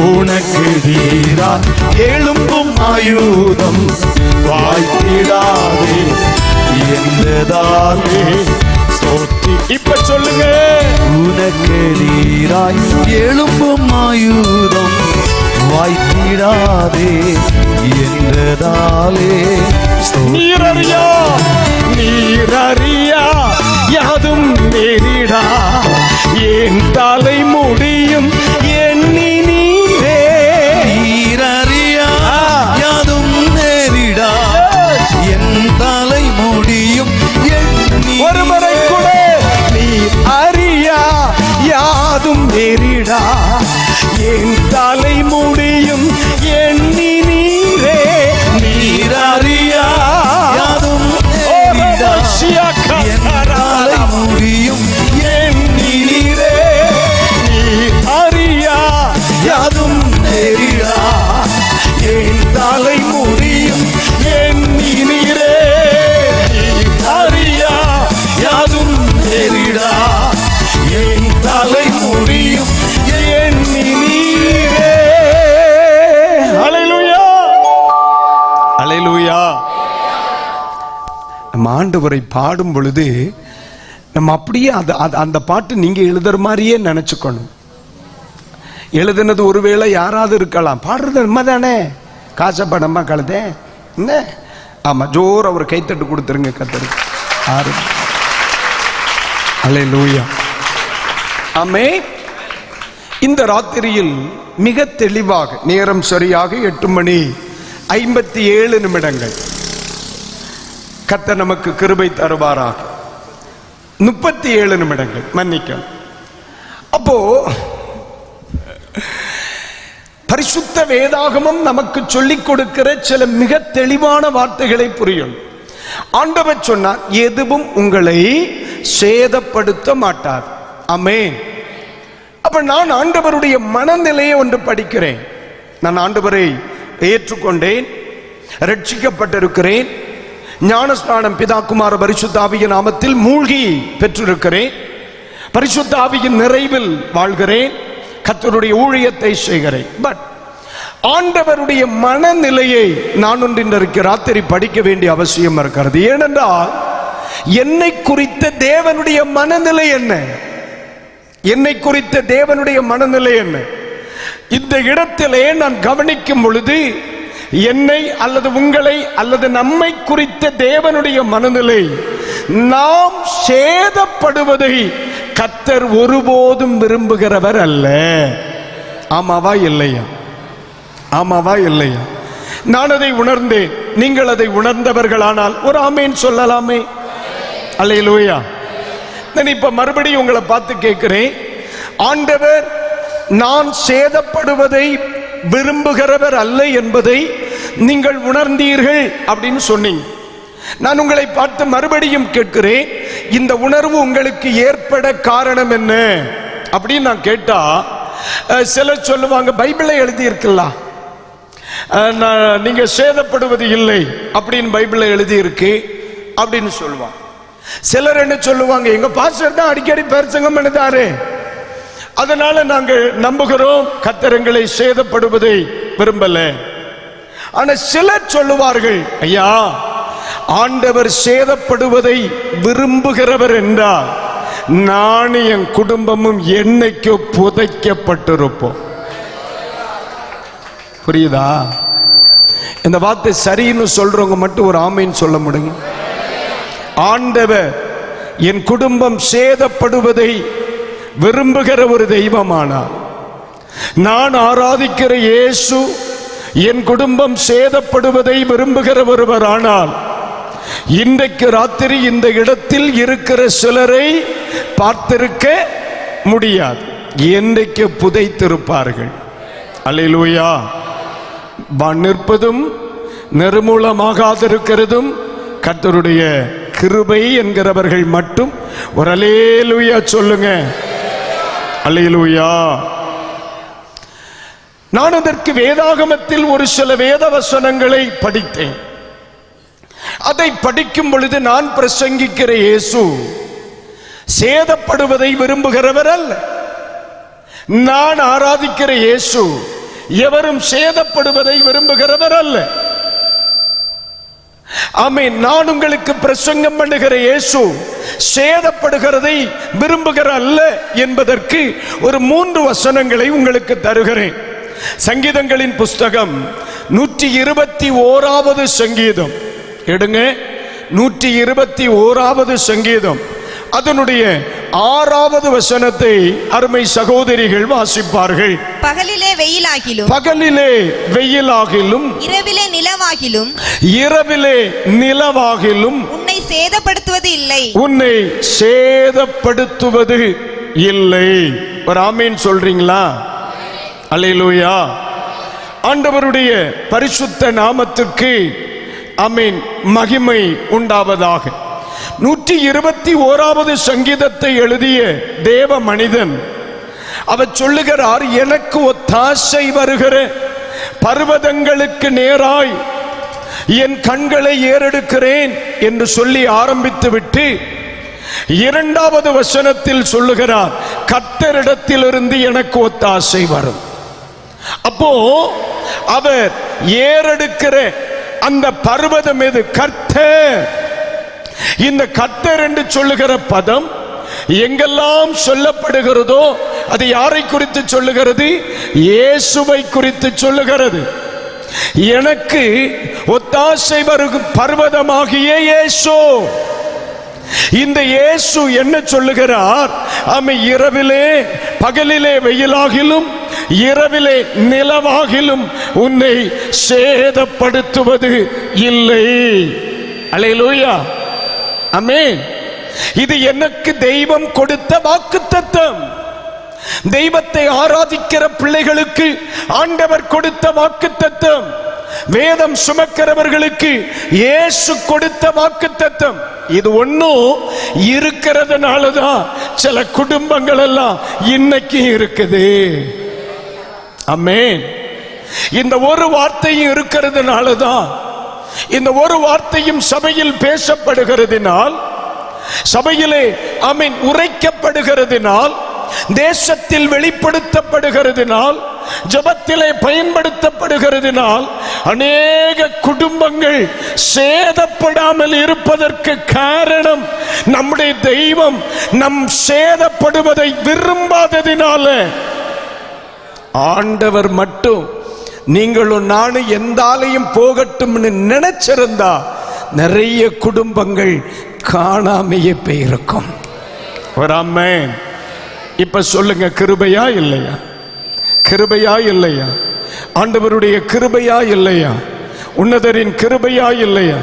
உனக்கு தீரா எழும்பும் ஆயுதம் வாய்த்திடாதே என்றதாலே ஸ்தோத்தி. இப்ப சொல்லுங்க. உனக்கு நீராய் எழும்பும் ஆயுதம் வாய்த்திடாதே என்றதாலே நீரறியா நீரறியா யாதும் நேரிடா என் தலை முடியும் எண்ணி நீரே நீரறியா யாதும் நேரிடா என் தலை முடியும் எண்ணி ஒருமுறை கூட நீர் அறியா யாதும் நேரிடா என் தலை முடியும் எண்ணி நீரே நீரறியா யாதும் நேரிடா என் தலை முடியும் எண்ணி நீரே நீர் அறியா யாதும் நேரிடா என் தலை முடியும் எண்ணி நீரே நீர் அறியா யாதும் நேரிடா என் தலை முடியும் எண்ணி நீரே. அல்லேலூயா அல்லேலூயா. நம்ம ஆண்டவரை பாடும் பொழுது நம்ம அப்படியே அந்த பாட்டு நீங்க எழுதுற மாதிரியே நினைச்சுக்கணும். எழுதுனது ஒருவேளை யாராவது இருக்கலாம், பாடுறது நம்ம தானே, காசப்படமா கழுதே என்ன. ஆமா, ஜோர் அவர் கைத்தட்டு கொடுத்துருங்க கத்தரு. ஆறு அல்லேலூயா. ஆமே. இந்த ராத்திரியில் மிக தெளிவாக, நேரம் சரியாக 8:57 கர்த்தர் நமக்கு கிருபை தருவாராக. 37 நிமிடங்கள் மன்னிக்க. அப்போ பரிசுத்த வேதாகமம் நமக்கு சொல்லிக் கொடுக்கிற சில மிக தெளிவான வார்த்தைகளை புரியும். ஆண்டவர் சொன்னார், எதுவும் உங்களை சேதப்படுத்த மாட்டார். ஆமென். அப்ப நான் ஆண்டவருடைய மனநிலையை ஒன்று படிக்கிறேன். நான் ஆண்டவரை ஏற்றுக்கொண்டேன், ரட்சிக்கப்பட்டிருக்கிறேன், ஞானஸ்நானம் பிதா குமார பரிசுத்த ஆவியின் நாமத்தில் மூழ்கி பெற்றிருக்கிறேன், பரிசுத்த ஆவியின் நிறைவில் வாழ்கிறேன், கர்த்தருடைய ஊழியத்தை செய்கிறேன். பட் ஆண்டவருடைய மனநிலையை நான் இன்றைக்கு ராத்திரி படிக்க வேண்டிய அவசியம் இருக்கிறது. ஏனென்றால் என்னை குறித்த தேவனுடைய மனநிலை என்ன, என்னை குறித்த தேவனுடைய மனநிலை என்ன? இந்த இடத்திலே நான் கவனிக்கும் பொழுது என்னை அல்லது உங்களை அல்லது நம்மை குறித்த தேவனுடைய மனநிலை, நாம் சேதப்படுவதை கர்த்தர் ஒருபோதும் விரும்புகிறவர் அல்ல. ஆமாவா இல்லையா? ஆமாவா இல்லையா? நான் அதை உணர்ந்தேன், நீங்கள் அதை உணர்ந்தவர்களானால் ஒரு ஆமேன் சொல்லலாமே. அல்லேலூயா. நான் இப்ப மறுபடியும் உங்களை பார்த்து கேட்கிறேன், ஆண்டவர் நான் சேதப்படுவதை விரும்புகிறவர் அல்ல என்பதை நீங்கள் உணர்ந்தீர்கள் அப்படின்னு சொன்னீங்க. நான் உங்களை பார்த்து மறுபடியும் கேட்கிறேன், இந்த உணர்வு உங்களுக்கு ஏற்பட காரணம் என்ன அப்படின்னு நான் கேட்டா, சிலர் சொல்லுவாங்க, பைபிளை எழுதி இருக்கலாம், நீங்க சேதப்படுவது இல்லை அப்படின்னு பைபிளை எழுதி இருக்கு அப்படின்னு சொல்லுவாங்க. சிலர் என்ன சொல்லுவாங்க, எங்க பாஸ்டர் தான் அடிக்கடி பிரசங்கம் பண்ணுதாரு, அதனால நாங்கள் நம்புகிறோம் கர்த்தர் எங்களை சேதப்படுவதை விரும்பல. ஆனா சிலர் சொல்லுவார்கள், ஐயா ஆண்டவர் சேதப்படுவதை விரும்புகிறவர் என்றால் நான் என் குடும்பமும் என்னைக்கு புதைக்கப்பட்டிருப்போம். புரியுதா? இந்த வார்த்தை சரின்னு சொல்றவங்க மட்டும் ஒரு ஆமீன் சொல்ல முடியும். ஆண்டவர் என் குடும்பம் சேதப்படுவதை விரும்புகிற ஒரு தெய்வமானார், நான் ஆராதிக்கிற இயேசு என் குடும்பம் சேதப்படுவதை விரும்புகிற ஒருவரானால், இன்றைக்கு ராத்திரி இந்த இடத்தில் இருக்கிற சிலரை பார்த்திருக்க முடியாது, என்றைக்கு புதைத்திருப்பார்கள். அல்லேலூயா. நிற்பதும் நிர்மூலமாகாதிருக்கிறதும் கர்த்தருடைய கிருபை என்கிறவர்கள் மட்டும் ஒரு அல்லேலூயா சொல்லுங்க. அல்லேலூயா. நான் அதற்கு வேதாகமத்தில் ஒரு சில வேத வசனங்களை படித்தேன். அதை படிக்கும் பொழுது நான் பிரசங்கிக்கிற இயேசு சேதப்படுவதை விரும்புகிறவர் அல்ல. நான் ஆராதிக்கிற இயேசு எவரும் சேதப்படுவதை விரும்புகிறவர் அல்ல. ஆமென். நான் உங்களுக்கு பிரசங்கம் பண்ணுகிற இயேசு சேதப்படுகிறதை விரும்புகிற அல்ல என்பதற்கு ஒரு 3 வசனங்களை உங்களுக்கு தருகிறேன். சங்கீதங்களின் புஸ்தகம் 121வது சங்கீதம் எடுங்க. 121வது சங்கீதம் அதனுடைய 6வது வசனத்தை அருமை சகோதரிகள் வாசிப்பார்கள். பகலிலே வெயிலாகிலும் இரவிலே நிலவாகிலும் உன்னை சேதப்படுத்துவது இல்லை. ஒரு ஆமீன் சொல்றீங்களா? அல்லேலூயா. ஆண்டவருடைய பரிசுத்த நாமத்துக்கு ஆமீன் மகிமை உண்டாவதாக. 121வது சங்கீதத்தை எழுதிய தேவ மனிதன் அவர் சொல்லுகிறார், எனக்கு ஒத்தாசை வருகிற பர்வதங்களுக்கு நேராய் என் கண்களை ஏறெடுக்கிறேன் என்று சொல்லி ஆரம்பித்து விட்டு 2வது வசனத்தில் சொல்லுகிறார், கர்த்தரிடத்திலிருந்து எனக்கு ஒத்தாசை வரும். அப்போ அவர் ஏறெடுக்கிற அந்த பர்வதம் எது? கர்த்தர். இந்த கர்த்தர் என்று சொல்லுகிற பதம் எங்கெல்லாம் சொல்லப்படுகிறதோ அது யாரை குறித்து சொல்லுகிறது? இயேசுவை குறித்து சொல்லுகிறது. எனக்கு ஒத்தாசை வரும் பர்வதமாகிய இயேசு. இந்த இயேசு என்ன சொல்லுகிறார்? இரவிலே பகலிலே வெயிலாகிலும் இரவிலே நிலவாகிலும் உன்னை சேதப்படுத்துவது இல்லை. அல்லேலூயா, ஆமென். இது எனக்கு தெய்வம் கொடுத்த வாக்குத்தத்தம். தெய்வத்தை ஆராதிக்கிற பிள்ளைகளுக்கு ஆண்டவர் கொடுத்த வாக்குத்தத்தம். வேதம் சுமக்கிறவர்களுக்கு இயேசு கொடுத்த வாக்குத்தத்தம். இது ஒன்னும் இருக்கிறதுனாலதான் சில குடும்பங்கள் எல்லாம் இன்னைக்கு இருக்குது. ஆமென். இந்த ஒரு வார்த்தையும் இருக்கிறதுனாலதான், இந்த ஒரு வார்த்தையும் சபையில் பேசப்படுகிறதினால், சபையிலே ஆமென் உரைக்கப்படுகிறதினால், தேசத்தில் வெளிப்படுத்தப்படுகிறதினால், ஜபத்திலே பயன்படுத்தப்படுகிறதினால் அநேக குடும்பங்கள் சேதப்படாமல் இருப்பதற்கு காரணம் நம்முடைய தெய்வம் நம் சேதப்படுவதை விரும்பாததினால. ஆண்டவர் மட்டும் நீங்களும் நானும் எந்த ஆலயம் போகட்டும்னு நினைச்சிருந்தா நிறைய குடும்பங்கள் காணாமையே போயிருக்கும். ஒரு ஆமென். இப்ப சொல்லுங்க, கிருபையா இல்லையா? கிருபையா இல்லையா? ஆண்டவருடைய கிருபையா இல்லையா? உன்னதரின் கிருபையா இல்லையா?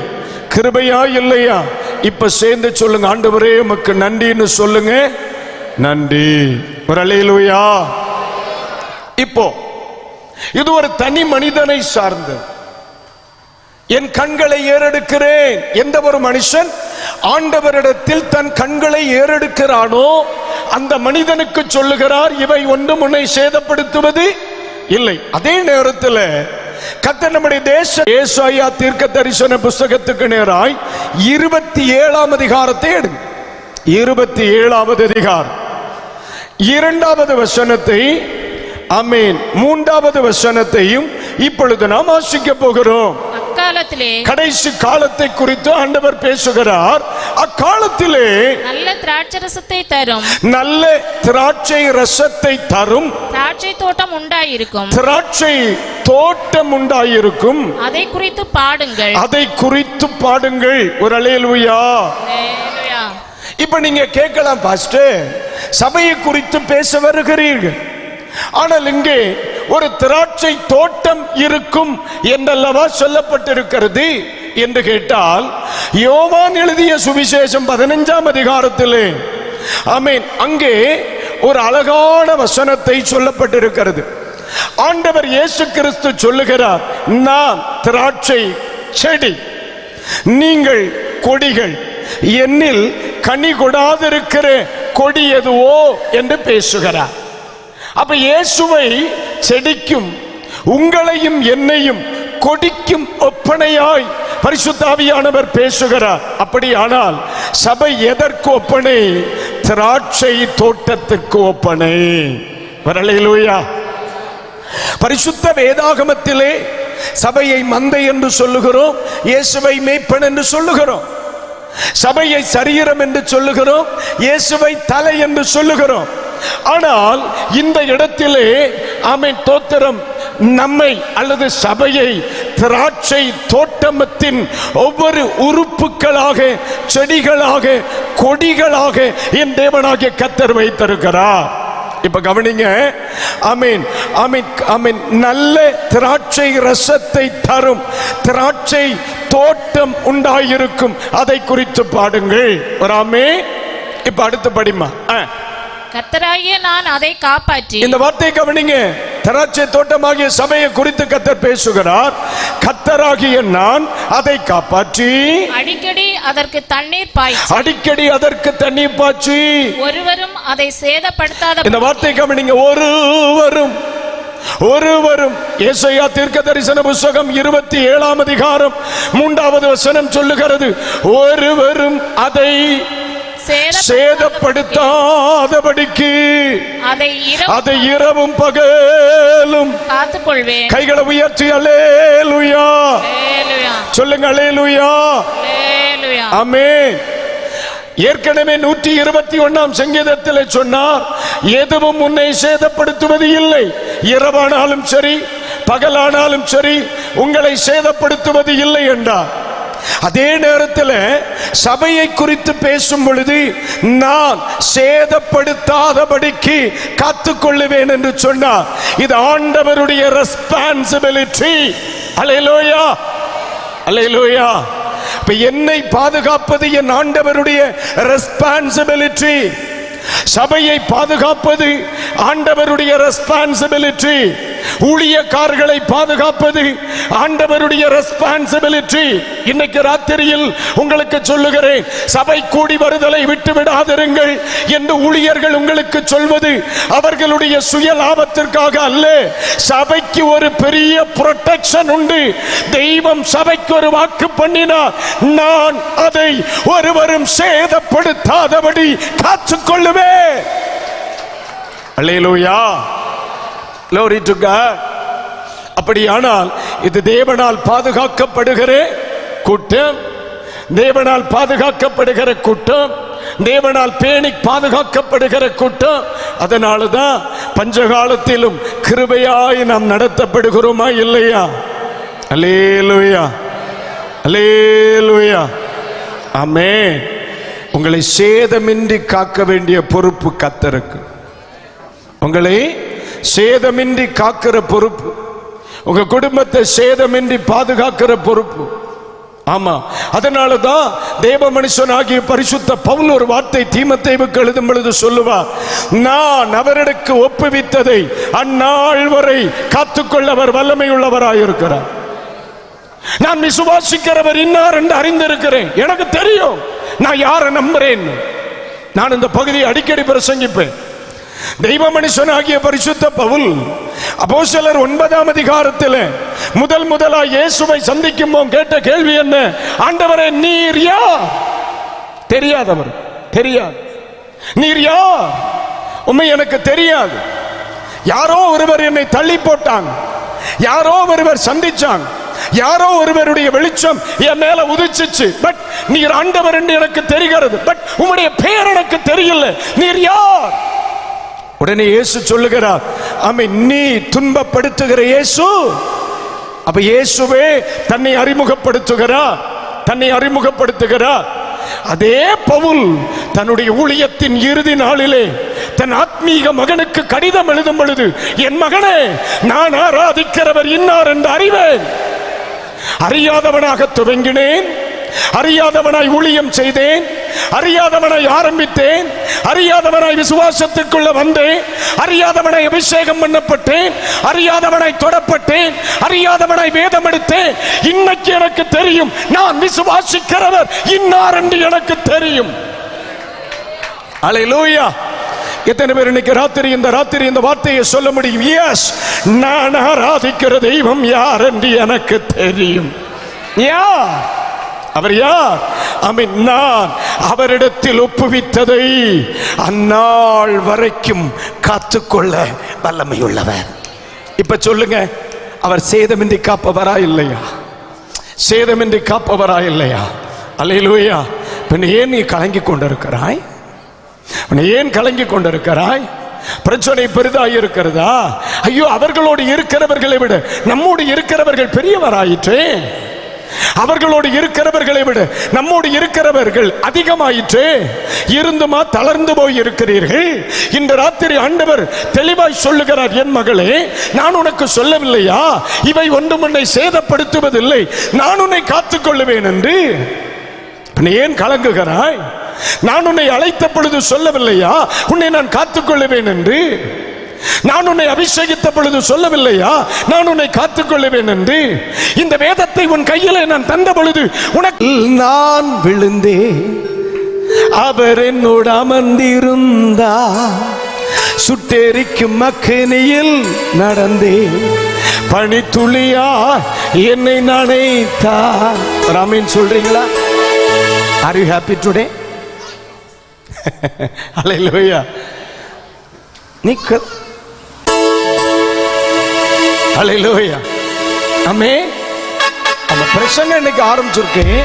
கிருபையா இல்லையா? இப்ப சேர்ந்து சொல்லுங்க, ஆண்டவரே உமக்கு நன்றின்னு சொல்லுங்க. நன்றி. ஒரு அல்லேலூயா. இப்போ இது ஒரு தனி மனிதனை சார்ந்து என் கண்களை ஏறெடுக்கிறேன். எந்த ஒரு மனுஷன் ஆண்டவரிடத்தில் தன் கண்களை ஏறெடுக்கிறானோ அந்த மனிதனுக்கு சொல்லுகிறார், இவை ஒன்றும் உன்னை சேதப்படுத்துவது இல்லை. அதே நேரத்தில் கர்த்தர் நம்முடைய தேச ஏசாயா தீர்க்க தரிசன புஸ்தகத்துக்கு நேராய் 27ஆம் அதிகாரத்தை எடுங்க. 27வது அதிகாரம் 2வது வசனத்தை ஆமென் 3வது வசனத்தையும் இப்பொழுது நாம் வாசிக்க போகிறோம். அக்காலத்திலே, கடைசி காலத்தை குறித்து ஆண்டவர் பேசுகிறார். அக்காலத்திலே நல்ல திராட்சை ரசத்தை தரும், நல்ல திராட்சை ரசத்தை தரும் திராட்சை தோட்டம் உண்டாயிருக்கும், திராட்சை தோட்டம் உண்டாயிருக்கும். அதை குறித்து பாடுங்கள், அதை குறித்து பாடுங்கள். ஒரு அல்லேலூயா. இப்ப நீங்க கேட்கலாம், பாஸ்டர் சபையை குறித்து பேச வருகிறீர்கள், ஆனால் இங்கே ஒரு திராட்சை தோட்டம் இருக்கும் என்றல்லவா சொல்லப்பட்டிருக்கிறது என்று கேட்டால், யோவான் எழுதிய சுவிசேஷம் 15ஆம் அதிகாரத்திலே ஆமென் அங்கே ஒரு அழகான வசனத்தை சொல்லப்பட்டிருக்கிறது. ஆண்டவர் இயேசு கிறிஸ்து சொல்லுகிறார், நான் திராட்சை செடி, நீங்கள் கொடிகள், என்னில் கனி கொடாதிருக்கிற கொடி எதுவோ என்று பேசுகிறார். அப்ப இயேசுவை செடிக்கும் உங்களையும் என்னையும் கொடிக்கும் ஒப்பனையாய் பரிசுத்த ஆவியானவர் பேசுகிறார். அப்படியானால் சபை எதற்கு ஒப்பனை? திராட்சை தோட்டத்துக்கு ஒப்பனை. அல்லேலூயா. பரிசுத்த வேதாகமத்திலே சபையை மந்தை என்று சொல்லுகிறோம், இயேசுவை மேய்ப்பன் என்று சொல்லுகிறோம். சபையை சரீரம் என்று சொல்லுகிறோம், இயேசுவை தலை என்று சொல்லுகிறோம். ஆனால் இந்த இடத்திலே ஆமென் தோத்திரம், நம்மை அல்லது சபையை திராட்சை தோட்டத்தின் ஒவ்வொரு உறுப்புகளாக, செடிகளாக, கொடிகளாக என் தேவனாகிய கர்த்தர் வைத்திருக்கிறார். இப்ப கவனிங்க, ஆமென் ஆமென் ஆமென். நல்ல திராட்சை ரசத்தை தரும் திராட்சை தோட்டம் உண்டாயிருக்கும், அதை குறித்து பாடுங்கள். ஒரு ஆமென். இப்ப அடுத்து படிமா. கர்த்தராகிய நான் அதை காப்பாற்றி. இந்த வார்த்தை கவனிங்க, திராட்சை தோட்டமாகிய சபையை குறித்து கர்த்தர் பேசுகிறார். கர்த்தராகிய நான் அதை காப்பாற்றி அடிக்கடி அதற்கு தண்ணீர் பாய்ச்சி. அடிக்கடி அதற்கு தண்ணீர் பாய்ச்சி. ஒருவரும் அதை சேதப்படுத்தாத. இந்த வார்த்தை கவனிங்க, ஒருவரும் ஒருவரும். ஏசாயா தீர்க்க தரிசன புத்தகம் 27ஆம் அதிகாரம் 3வது வசனம் சொல்லுகிறது, ஒருவரும் அதை சேதப்படுத்தாதபடிக்கு அதை இரவும் பகலும் காத்துக்கொள்வேன். கைகளை உயர்த்தி அல்லேலூயா சொல்லுங்க, அல்லேலூயா ஆமென். ஏற்கனவே 121ஆம் சங்கீதத்தில் சொன்னார், எதுவும் உன்னை சேதப்படுத்துவது இல்லை. இரவானாலும் சரி பகலானாலும் சரி உங்களை சேதப்படுத்துவது இல்லை என்றார். அதே நேரத்தில் சபையை குறித்து பேசும் பொழுது நான் சேதப்படுத்தாதபடிக்கு காத்துக்கொள்ளுவேன் என்று சொன்னார். இது ஆண்டவருடைய ரெஸ்பான்சிபிலிட்டி. அல்லேலூயா அல்லேலூயா. இப்ப என்னை பாதுகாப்பது என் ஆண்டவருடைய ரெஸ்பான்சிபிலிட்டி. சபையை பாதுகாப்பது ஆண்டவருடைய ரெஸ்பான்சிபிலிட்டி. ஊழியக்காரர்களை பாதுகாப்பது ஆண்டவருடைய ரெஸ்பான்சிபிலிட்டி. இன்னைக்கு ராத்திரியில் உங்களுக்கு சொல்லுகிறேன், சபை கூடி வருதலை விட்டு விடாதிருங்கள் என்று ஊழியர்கள் உங்களுக்கு சொல்வது அவர்களுடைய சுய லாபத்திற்காக அல்ல. சபைக்கு ஒரு பெரிய புரொடெக்ஷன் உண்டு. தெய்வம் சபைக்கு ஒரு வாக்கு பண்ணினார், நான் அதை ஒருவரும் சேதப்படுத்தாதபடி காத்துக்கொள்ளுவேன். அல்லேலூயா, glory to God. அப்படியானால் இது தேவனால் பாதுகாக்கப்படுகிற கூட்டம், தேவனால் பாதுகாக்கப்படுகிற கூட்டம், தேவனால் பேணி பாதுகாக்கப்படுகிற கூட்டம். அதனாலதான் பஞ்சகாலத்திலும் கிருபையாய் நாம் நடத்தப்படுகிறோமா இல்லையா? அல்லேலூயா அல்லேலூயா ஆமென். உங்களை சேதமின்றி காக்க வேண்டிய பொறுப்பு கர்த்தருக்கு. உங்களை சேதமின்றி காக்கிற பொறுப்பு, உங்க குடும்பத்தை சேதமின்றி பாதுகாக்கிற பொறுப்பு. ஆமா, அதனாலதான் தேவ மனுஷனாகிய பரிசுத்த பவுல் ஒரு வார்த்தை தீமோத்தேயுவுக்கு எழுதும் பொழுது சொல்லுவார், நான் அவருக்கு ஒப்புவித்ததை அந்நாள் வரை காத்துக்கொள்ள அவர் வல்லமை உள்ளவராயிருக்கிறார். நான் விசுவாசிக்கிறவர் இன்னார் என்று அறிந்திருக்கிறேன். எனக்கு தெரியும் நான் யாரை நம்புறேன். நான் இந்த பகுதியை அடிக்கடி பிரசங்கிப்பேன். தெய்வ மனுஷனாகிய பரிசுத்த பவுல் அப்போஸ்தலர் 9ஆம் அதிகாரத்தில் முதலா இயேசுவை சந்திக்கும் போது கேட்ட கேள்வி என்ன? ஆண்டவரே, நீர் யார்? தெரியாதவர், தெரியாது. நீர் யார்? உண்மை எனக்கு தெரியாது. யாரோ ஒருவர் என்னை தள்ளி போட்டாங்க, யாரோ ஒருவர் சந்திச்சாங்க, யாரோ ஒருவருடைய வெளிச்சம் என் மேல உதிச்சிச்சு. பட் நீர் ஆண்டவர் என்று எனக்கு தெரிகிறது, பட் உம்முடைய பெயர் எனக்கு தெரியல. நீர் யார்? உடனே இயேசு சொல்லுகிறார், ஆமென், நீ துன்பப்படுத்துகிற இயேசு. அப்ப இயேசுவே தன்னை அறிமுகப்படுத்துகிறார். அதே பவுல் தன்னுடைய ஊழியத்தின் இறுதி நாளிலே தன் ஆத்மீக மகனுக்கு கடிதம் எழுதும் பொழுது, என் மகனே, நான் ஆராதிக்கிறவர் இன்னார் என்று அறிவேன். அறியாதவனாக துவங்கினேன், அறியாதவனாய் ஊழியம் செய்தேன், அறியாதவனாய் ஆரம்பித்தேன், அறியாதவனாய் விசுவாசத்திற்குள்ள வந்தேன், அறியாதவனாய் அபிஷேகம் பண்ணப்பட்டேன், அறியாதவனாய் தொடப்பட்டேன், அறியாதவனாய் வேதம் எடுத்தேன். இன்னைக்கு எனக்கு தெரியும், நான் விசுவாசிக்கிறவர் இன்னார் என்று எனக்கு தெரியும். அல்லேலூயா. எத்தனை பேர் இன்னைக்கு இந்த ராத்திரி இந்த வார்த்தையை சொல்ல முடியும்? எஸ், நான் ஆராதிக்கிற தெய்வம் யார் என்று எனக்கு தெரியும். யார் அவர்? யார்? ஆமென். நான் அவரிடத்தில் ஒப்புவித்ததை அந்நாள் வரைக்கும் காத்துக்கொள்ள வல்லமை உள்ளவர். இப்ப சொல்லுங்க, அவர் சேதமின்றி காப்பவரா இல்லையா? சேதமின்றி காப்பவரா இல்லையா? அல்லேலூயா. ஏன் நீ கலங்கி கொண்டிருக்கிறாய்? ஏன் கலங்கி கொண்டிருக்கிறாய்? பிரச்சனை பெரிதாய் இருக்கிறதா? ஐயோ, அவர்களோடு இருக்கிறவர்களை விட நம்மோடு இருக்கிறவர்கள் பெரியவராயிற்றே, அவர்களோடு இருக்கிறவர்களை விட நம்மோடு இருக்கிறவர்கள் அதிகமாயிற்றே, இருந்துமா தளர்ந்து போய் இருக்கிறீர்கள். இந்த ராத்திரி ஆண்டவர் தெளிவாய் சொல்லுகிறார், என் மகளே, நான் உனக்கு சொல்லவில்லையா, இவை ஒன்றும் உன்னை சேதப்படுத்துவதில்லை, நான் உன்னை காத்துக் கொள்ளுவேன் என்று. ஏன் கலங்குகிறாய்? நான் உன்னை அழைத்த பொழுது சொல்லவில்லையா, உன்னை நான் காத்துக்கொள்ளுவேன் என்று? நான் உன்னை அபிஷேகித்த பொழுது சொல்லவில்லையா, நான் உன்னை காத்துக்கொள்ளுவேன் என்று? இந்த வேதத்தை உன் கையிலே நான் தந்த பொழுது உனக்கு நான் விழுந்தேன், அவர் என்னோடு அமர்ந்திருந்தா, சுட்டெரிக்கும் அக்கினியில் நடந்தேன், பனித்துளியா என்னை நனைத்தார். ராமேன் சொல்றீங்களா? Are you happy today? Hallelujah. Nickel. Hallelujah. ஆமென். நம்ம பிரசங்க இன்னைக்கு ஆரம்பிச்சிருக்கேன்.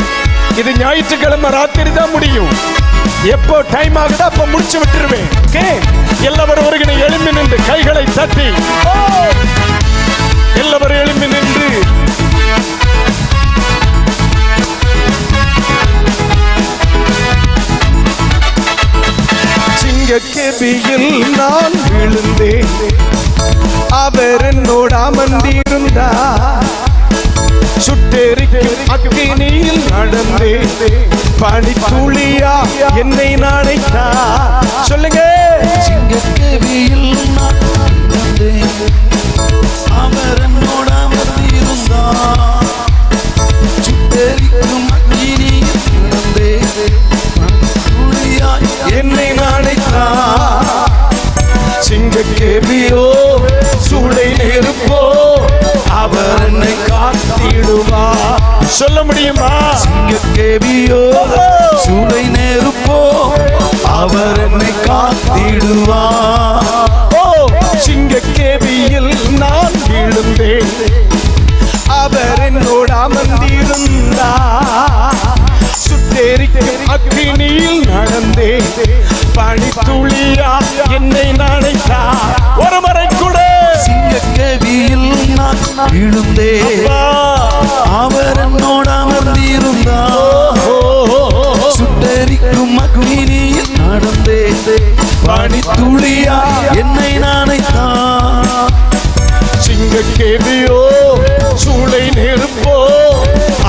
இது ஞாயிற்றுக்கிழமை ராத்திரி தான் முடியும். எப்போ டைம் ஆகுதோ அப்ப முடிச்சு விட்டுருவேன். ஓகே? எல்லாரும் ஒருங்கினை எழும்பி நின்று கைகளை தட்டி, எல்லாரும் எழும்பி நின்று கெபியில் நான் விழுந்தேன், அவர் என்னோடு அமர்ந்திருந்தார், சுட்டெரிக்கும் அக்கினியில் நடந்தேன், பனித்துளியா என்னை நனைத்தார். சொல்லுங்க. சிங்கக்கேபியில் நான் விழுந்தேன், அவர் என்னோடு அமர்ந்திருந்தார், சுட்டெரிக்கும் அக்கினியில் நடந்தேன், என்னை நனைத்தார். சிங்கக்கேபியோ சூளை நெருப்போ அவர் என்னை காத்திடுவார். சொல்ல முடியுமா? சிங்கக்கேபியோ சூளை நெருப்போ அவர் என்னை காத்திடுவார். சிங்கக்கேபியில் நான் விழுந்தேன், அவர் என்னோடு அமர்ந்திருந்தார், சுட்டெரிக்கும் அக்கினியில் நடந்தேன், பனித்துளியா என்னை நனைத்தார். ஒரு முறை கூட. சிங்கக்கேபியில் நான் விழுந்தேன், அவர் என்னோடு அமர்ந்திருந்தார், சுட்டெரிக்கும் அக்கினியில் நடந்தேன், பனித்துளியா என்னை நனைத்தார். சிங்கக்கேபியோ சூளை நெருப்போ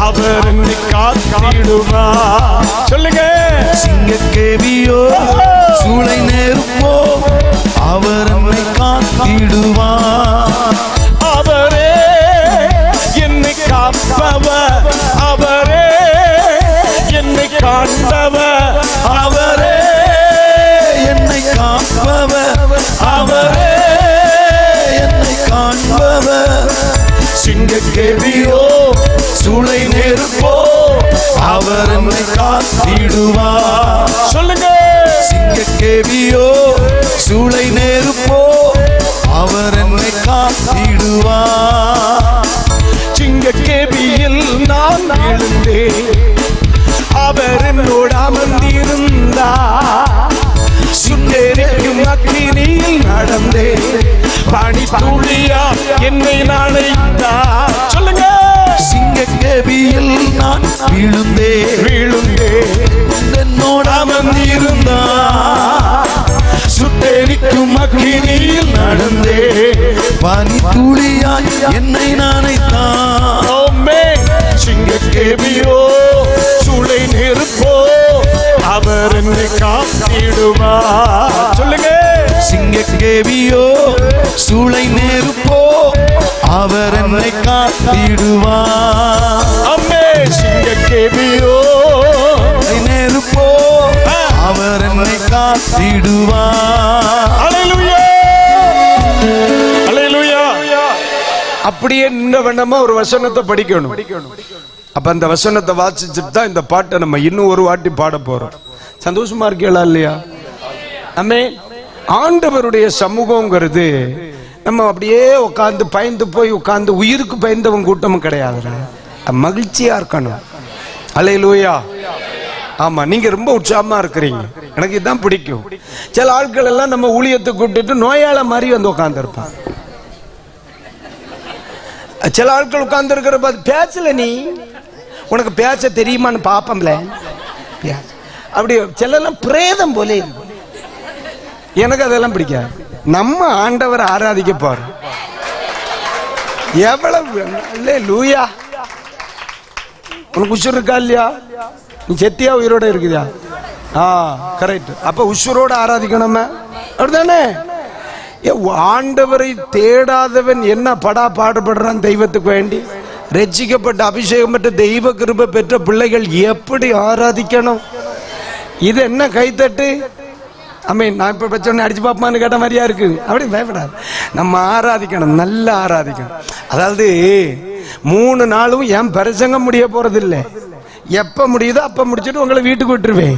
அவர் என்னை காத்திடுவார். சொல்லுங்க. சிங்கக்கேபியோ சூளை நெருப்போ அவர் என்னை காத்திடுவார். அவரே என்னை காப்பவர், அவரே என்னை காண்டவர், அவரே என்னை காப்பவர், அவரே என்னை காண்பவர். சிங்கக்கேபியோ சூளை நெருப்போ அவர் என்னை காத்திடுவார். சொல்லுங்க. சிங்கக்கேபியோ சூளை நெருப்போ அவர் என்னை காத்திடுவார். சிங்கக்கேபியில் நான் விழுந்தேன், அவர் என்னோடு அமர்ந்திருந்தார், சுட்டெரிக்கும் அக்கினியில் நடந்தேன், பனித்துளியா என்னை நனைத்தார். சொல்லுங்க. சிங்கக்கேபியில் நான் விழுந்தேன், என்னோடு அமர்ந்திருந்தார், சுட்டெரிக்கும் அக்கினியில் நடந்தேன், பனித்துளியாய் என்னை நனைத்தார். சிங்கக்கேபியோ சூளை நெருப்போ அவர் என்னை காத்திடுவார். சொல்லுங்க. சிங்கக்கேபியோ சூளை நெருப்போ அவர் என்னை காத்திடுவார். சிங்கக்கேபியோ நெருப்போ அவர் என்னை காத்திடுவார். அல்லேலூயா, அல்லேலூயா. அப்படியே நின்ன வண்ணமா ஒரு வசனத்தை படிக்கணும். அப்ப அந்த வசனத்தை வாசிச்சுட்டு தான் இந்த பாட்டை நம்ம இன்னும் ஒரு வாட்டி பாட போறோம். சந்தோஷமா இருக்கீங்களா இல்லையா? ஆமென். ஆண்டவருடைய சமூகங்கிறது நம்ம அப்படியே உட்கார்ந்து பயந்து போய் உட்கார்ந்து உயிருக்கு பயந்தவன் கூட்டமும் கிடையாதுடா. மகிழ்ச்சியா இருக்கணும். அல்லேலூயா. ஆமா, நீங்க ரொம்ப உற்சாகமா இருக்கிறீங்க, எனக்கு இதுதான் பிடிக்கும். சில ஆட்கள் எல்லாம் நம்ம ஊழியத்தை கூப்பிட்டு நோயாள மாதிரி வந்து உட்கார்ந்து இருப்பான். சில ஆட்கள் உட்கார்ந்து இருக்கிற பார்த்து, பேசல நீ, உனக்கு பேச தெரியுமான்னு பாப்பம்ல, அப்படி சிலெல்லாம் பிரேதம் போல இருக்கும். எனக்கு அதெல்லாம் பிடிக்காது. நம்ம ஆண்டவரை ஆராதிக்க போறோம். எவ்வளவு லூயா, உனக்கு உசுர் இருக்கா இல்லையா? நீ செத்தியா உயிரோட இருக்குதா? கரெக்ட். அப்ப உசுரோட ஆராதிக்கணும், அப்படிதானே? ஆண்டவரை தேடாதவன் என்ன பாடுபடுறான் தெய்வத்துக்கு வேண்டி. ரட்சிக்கப்பட்ட அபிஷேகம் பெற்ற தெய்வ கிருபை பெற்ற பிள்ளைகள் எப்படி ஆராதிக்கணும்? இது என்ன கைத்தட்டு? நான் இப்ப பிரச்சனை அடிச்சு பாப்பான்னு கேட்ட மாதிரியா இருக்கு. அப்படி பயப்படாது, நம்ம ஆராதிக்கணும், நல்லா ஆராதிக்கணும். அதாவது 3 நாளும் என் பிரசங்கம் முடிய போறது இல்லை. எப்ப முடியுதோ அப்ப முடிச்சுட்டு உங்களை வீட்டுக்கு விட்டுருவேன்.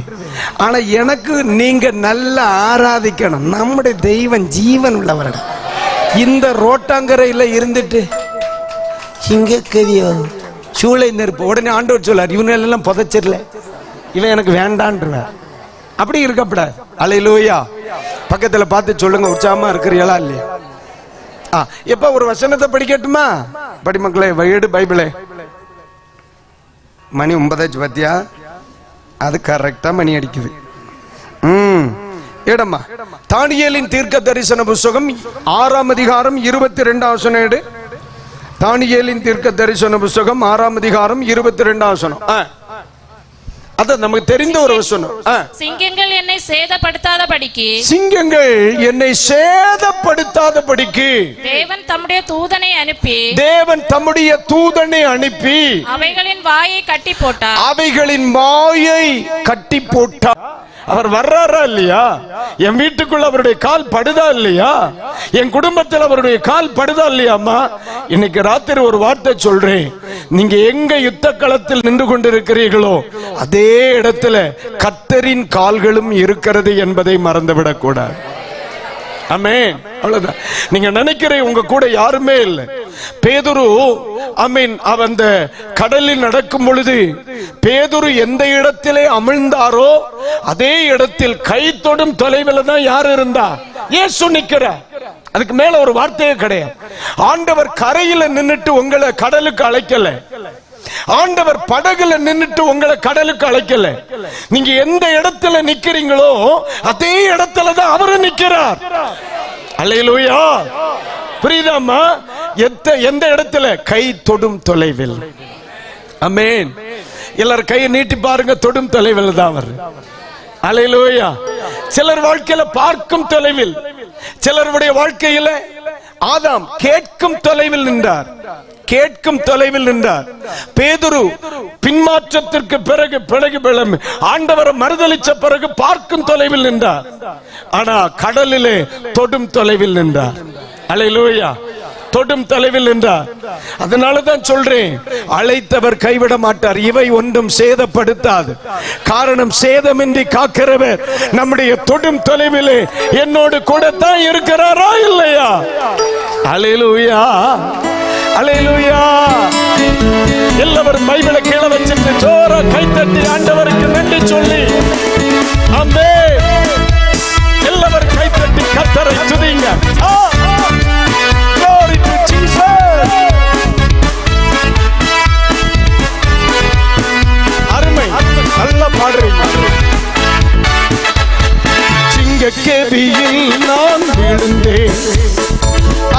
ஆனா எனக்கு நீங்க நல்லா ஆராதிக்கணும். நம்முடைய தெய்வம் ஜீவன் உள்ளவர்கள். இந்த ரோட்டாங்கரையில இருந்துட்டு இங்க கதியோ சூளை நெருப்பு, உடனே ஆண்டவர் சொல்லார், இவனெல்லாம் புதைச்சிடல, இவன் எனக்கு வேண்டான்றார். அப்படி இருக்கப்படாது. அல்லேலூயா. பக்கத்துல பார்த்து சொல்லுங்க, உற்சாகமா இருக்கிறீங்களா இல்லையா? எப்ப ஒரு வசனத்தை படிக்கட்டுமா? படி மக்களே, எடு பைபிளே. மணி 9 பத்தியா? அது கரெக்டா மணி அடிக்குது. இடமா தானியேலின் தீர்க்க தரிசன புஸ்தகம் 6ஆம் அதிகாரம் 22ஆம் வசனம் எடு. தானியேலின் தீர்க்க தரிசன புஸ்தகம் 6ஆம் அதிகாரம் 22ஆம் வசனம். அது நமக்கு தெரிந்த ஒரு வசனம். சிங்கங்கள் என்னை சேதப்படுத்தாதபடிக்கு, சிங்கங்கள் என்னை சேதப்படுத்தாதபடிக்கு தேவன் தம்முடைய தூதனை அனுப்பி, தேவன் தம்முடைய தூதனை அனுப்பி அவைகளின் வாயை கட்டி போட்டார், அவைகளின் வாயை கட்டி போட்டார். அவர் வர்றாரா இல்லையா? என் வீட்டுக்குள்ள அவருடைய கால் படுதா இல்லையா? என் குடும்பத்தில் அவருடைய கால் படுதா இல்லையாமா? இன்னைக்கு ராத்திரி ஒரு வார்த்தை சொல்றேன். நீங்க எங்க யுத்த களத்தில் நின்று கொண்டிருக்கிறீர்களோ அதே இடத்துல கர்த்தரின் கால்களும் இருக்கிறது என்பதை மறந்துவிடக் கூடாது. ஆமென். அவ்வளவுதான். நீங்க நினைக்கிறேன் உங்க கூட யாருமே இல்லை. பேதுரு அந்த கடலில் நடக்கும் பொழுது பேதுரு எந்த இடத்திலே அமிழ்ந்தாரோ அதே இடத்தில் கை தொடும் தொலைவில் தான் யார் இருந்தா? இயேசு நிக்கிறார். அதுக்கு மேல ஒரு வார்த்தையே கிடையாது. ஆண்டவர் கரையில நின்னுட்டு உங்களை கடலுக்கு அழைக்கல. ஆண்டவர் படகுல நின்னுட்டு உங்களை கடலுக்கு அழைக்கல. நீங்க எந்த இடத்துல நிக்கிறீங்களோ அதே இடத்துல தான் அவரு நிக்கிறார். அல்லேலூயா. புரியுதாமா? எந்த இடத்துல? கை தொடும் தொலைவில். ஆமென். எல்லாரும் கையை நீட்டி பாருங்க, தொடும் தொலைவில் தான் அவர். அல்லேலூயா. சிலர் வாழ்க்கையில பார்க்கும் தொலைவில், சிலருடைய வாழ்க்கையில ஆதாம் கேட்கும் தொலைவில் நின்றார். கேட்கும் தொலைவில் நின்றார். பேதுரு பின்மாற்றத்திற்கு பிறகு ஆண்டவரை மறுதலிச்ச பிறகு பார்க்கும் தொலைவில் நின்றார். ஆனா கடலிலே தொடும் தொலைவில் நின்றார். அல்லேலூயா. தொடும் தொலைவில் நின்றார். அதனாலதான் சொல்றேன், அழைத்தவர் கைவிட மாட்டார். இவை ஒன்றும் சேதப்படுத்தாது. காரணம், சேதமின்றி காக்கிறவர் நம்முடைய தொடும் தொலைவிலே என்னோடு கூட தான் இருக்கிறாரா இல்லையா? அல்லேலூயா. அல்லேலூயா. எல்லாரும் பைபிளை கீழே வச்சிட்டு ஜோரா கைத்தட்டி ஆண்டவருக்கு நன்றி சொல்லி ஆமென். எல்லாரும் கைத்தட்டி கர்த்தரை துதிங்க. Glory to Jesus. அருமை, நல்லா பாடுறீங்க. சிங்கக்கேபியில் நான் விழுந்தேன்,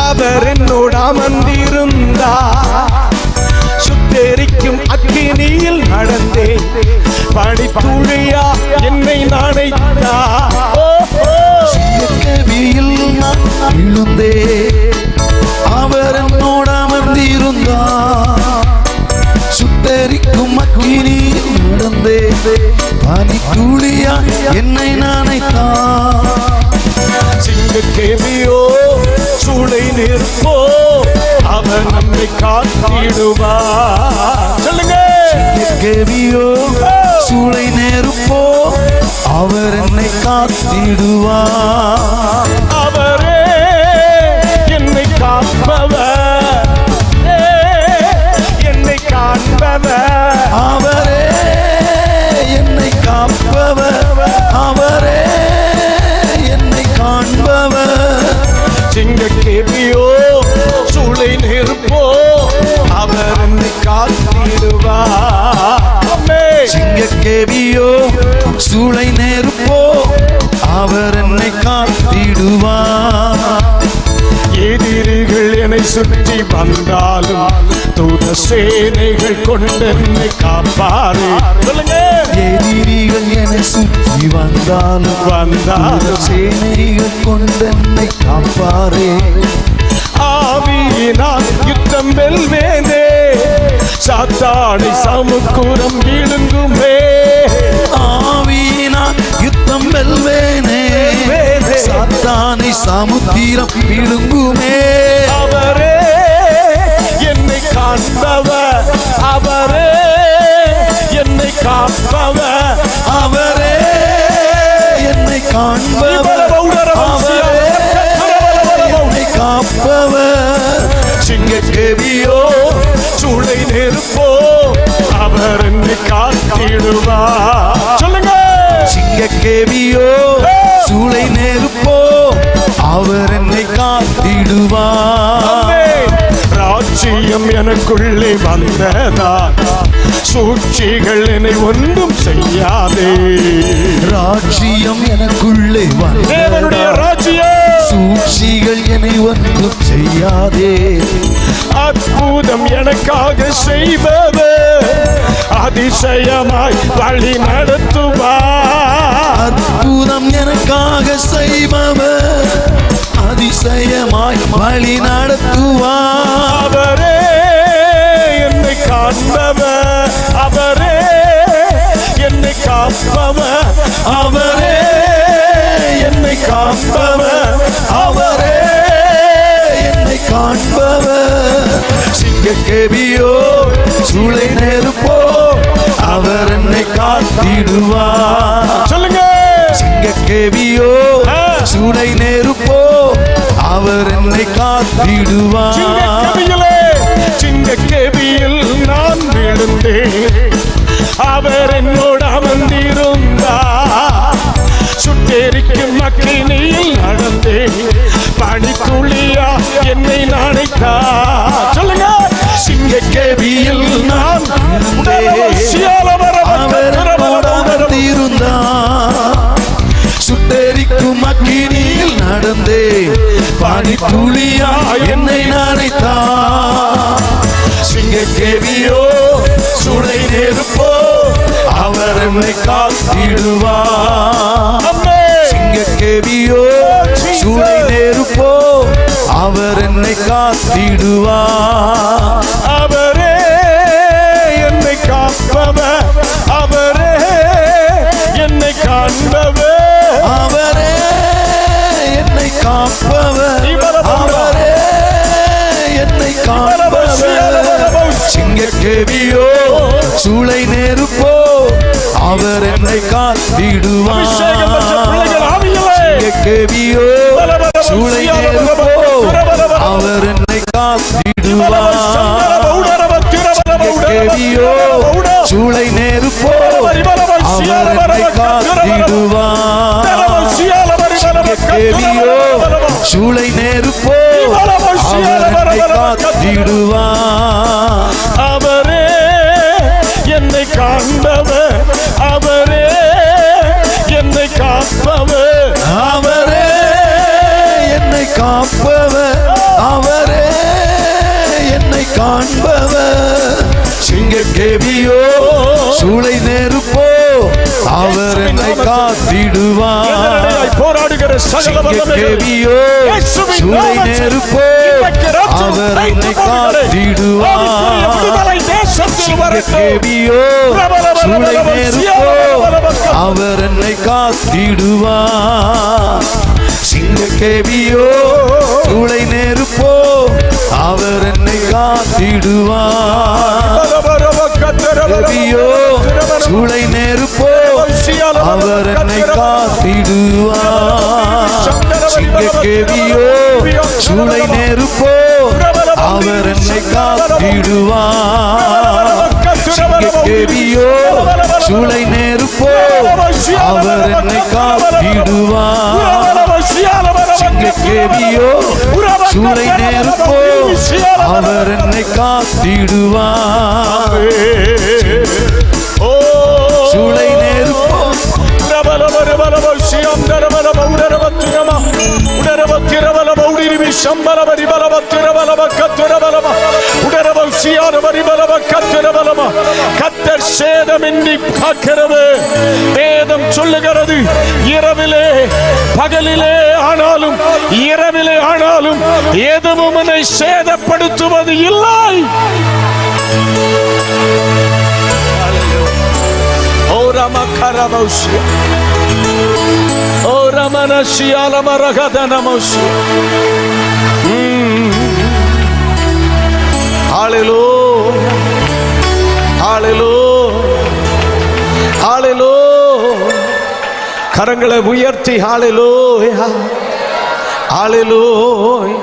அவர் என்னோடு அமர்ந்திருந்தார். சுட்டெரிக்கும் அக்கினியில் நடந்தேன், பனித்துளியா என்னை நனைத்தார். சிங்கக்கேபியில் நான் விழுந்தேன், அவர் என்னோடு அமர்ந்திருந்தார். சுட்டெரிக்கும் அக்கினியில் நடந்தேன், பனித்துளியா என்னை நனைத்தார். சிங்கக்கேபியோ சூளை நிற்போ, அவர் நம்மை காத்திடுவார். சொல்லுங்க. சிங்கக்கேபியோ சூளை நெருப்போ, அவர் என்னை காத்திடுவார். அவரே என்னை காப்பவர், என்னை காண்பவர். அவரே என்னை காப்பவர் அவரே என்னை காண்பவர். சிங்கக்கேபியோ சூளை நெருப்போ அவர் என்னை காத்திடுவார். சிங்கக்கேபியோ சூளை நெருப்போ அவர் என்னை காத்திடுவார். எதிரிகள் என்னை சுற்றி வந்தாலும் தூத சேனைகள் கொண்டு என்னை காப்பாரே. சொல்லுங்க. எதிரிகள் என்னை சுற்றி வந்தாலும் சேனைகள் கொண்டு என்னை காப்பாரே. ஆவியினால் யுத்தம் வெல்வேனே, சாத்தானை சமுக்குரம் விழுங்குமே. ஆவியினால் யுத்தம் வெல்வேனே, சாத்தானை சமுத்திரம் விழுங்குமே. அவரே என்னை காண்பவர், அவரே என்னை காப்பவர், அவரே என்னை காண்பவர், அவரே என்னை காப்பவர். சிங்கக்கேபியோ சூளை நெருப்போ அவர் என்னை காத்திடுவார். சொல்லுங்க. சிங்கக்கேபியோ சூளை நெருப்போ அவர் என்னை காத்திடுவார். ராஜ்யம் எனக்குள்ளே வந்ததா, சூழ்ச்சிகள் என்னை ஒன்றும் செய்யாதே. ராஜ்யம் எனக்குள்ளே தேவனுடைய வந்ததா, ராஜ்யம் சூழ்ச்சிகள் என்னை ஒன்றும் செய்யாதே. அற்புதம் எனக்காக செய்பவர் அதிசயமாய் வழி நடத்துவார். அற்புதம் எனக்காக செய்பவர் அதிசயமாய் வழி நடத்துவார். அவரே என்னை காண்பவர், அவரே என்னை காப்பவர், அவரே என்னை காண்பவர், அவரே என்னை காண்பவர். சிங்கக்கேபியோ சூளை நெருப்போ அவர் என்னை காத்திடுவார். சொல்லுங்க. சிங்கக்கேபியோ சூளை நெருப்போ அவர் என்னை காத்திடுவார். சிங்கக்கேபியில் நான் விழுந்தேன், அவர் என்னோடு அமர்ந்திருந்தார். சுட்டெரிக்கும் அக்கினியில் நடந்தேன், பனித்துளியா என்னை நினைத்தார். சொல்லுங்க. சிங்கக்கேபியில் நான் சுட்டெரிக்கும் அக்கினியில் நடந்தே பனி துளியா என்னை நினைத்தார். சிங்கக்கேபியோ சூளை நெருப்போ அவர் என்னை காத்திடுவார். சிங்கக்கேபியோ சூளை நெருப்போ அவர் என்னை காத்திடுவார். அவரே என்னை காப்பவர், அவரே என்னை காண்பவர், அவரே என்னை காப்பவர், அவரே என்னை காண்பவர். சிங்கக்கேபியோ சூளை நெருப்போ அவர் என்னை காத்திடுவார். சிங்கக்கேபியோ சூளை நெருப்போ அவர் என்னை காத்திடுவார். சிங்கக்கேபியோ சூளை நெருப்போ அவர் என்னை காத்திடுவார். சிங்கக்கேபியோ சூளை நெருப்போ அவர் என்னை காத்திடுவார். அவரே என்னை காண்பவர், அவரே என்னை காப்பவர், அவரே என்னை காப்பவர், அவரே என்னை காண்பவர். சிங்கக்கேபியோ சூளை நெருப்போ அவர் என்னை காத்திடுவார். போராடுகிற சிங்கக்கேபியோ சூளை நெருப்போ அவர் என்னை காத்திடுவார். சிங்கக்கேபியோ சூளை நெருப்போ அவர் என்னை காத்திடுவார். சிங்கக்கேபியோ சூளை நெருப்போ அவர் என்னை காத்திடுவார். கேபியோ சூளை நெருப்போ அவர் என்னை காத்திடுவார். சிங்கக்கேபியோ சூளை நெருப்போ அவர் என்னை காத்திடுவார். கேவியோ சூளை நெருப்போ அவர் என்னை காத்திடுவார். கேவியோ சூளை நெருப்போ அவர் என்னை காத்திடுவார். சூளை நெருப்போ கர்த்தர் சேதமின்றி காக்கிறது. வேதம் சொல்லுகிறது, இரவிலே பகலிலே ஆனாலும் இரவிலே ஆனாலும் எதுவும் உன்னை சேதப்படுத்துவது இல்லை. ஓ ரமகரமௌஷி ஓ ரமனஷியாலமரகதனமௌஷி. ஹalleluya ஹalleluya ஹalleluya. கரங்களை உயர்த்தி ஹalleluya ஹalleluya.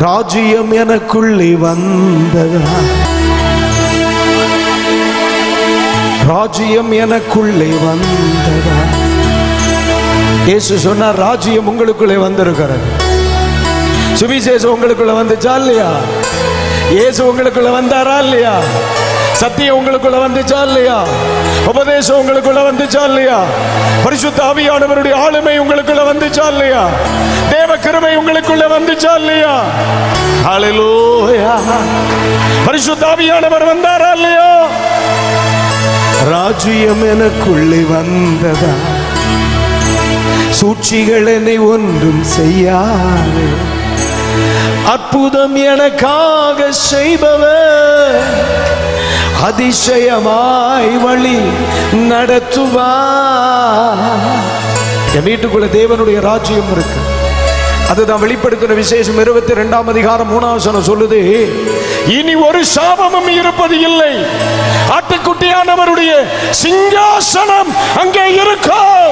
ராஜ்யம் எனக்குள்ளே வந்ததா, ராஜ்யம் எனக்குள்ளே வந்ததா. இயேசு சொன்னார், ராஜ்யம் உங்களுக்குள்ளே வந்திருக்கிறது. சுவிசேஷம் உங்களுக்குள்ள வந்துச்சா இல்லையா? இயேசு உங்களுக்குள்ள வந்தாரா இல்லையா? சத்தியம் உங்களுக்குள்ள வந்துச்சா இல்லையா? உபதேசம் உங்களுக்குள்ள வந்துச்சா இல்லையா? பரிசுத்த ஆவியானவருடைய ஆளுமை உங்களுக்குள்ள வந்துச்சா இல்லையா? தேவ கிருபை உங்களுக்குள்ள வந்துச்சா இல்லையா? ஹalleluya. பரிசுத்த ஆவியானவர் வந்தாரா இல்லையா? ராஜ்யம் எனக்குள்ளே வந்ததா, சூழ்ச்சிகள் என்னை ஒன்றும் செய்யாது. அற்புதம் எனக்காக செய்பவர் அதிசயமாய் வழி நடத்துவார். என் வீட்டுக்குள்ள தேவனுடைய ராஜ்யம் இருக்கு. அதுதான் வெளிப்படுத்தின விசேஷம் 22ஆம் அதிகாரம் 3ஆம் வசனம் சொல்லுது, இனி ஒரு சாபமும் இருப்பது இல்லை. ஆட்டுக்குட்டியானவருடைய சிங்காசனம் அங்கே இருக்கும்.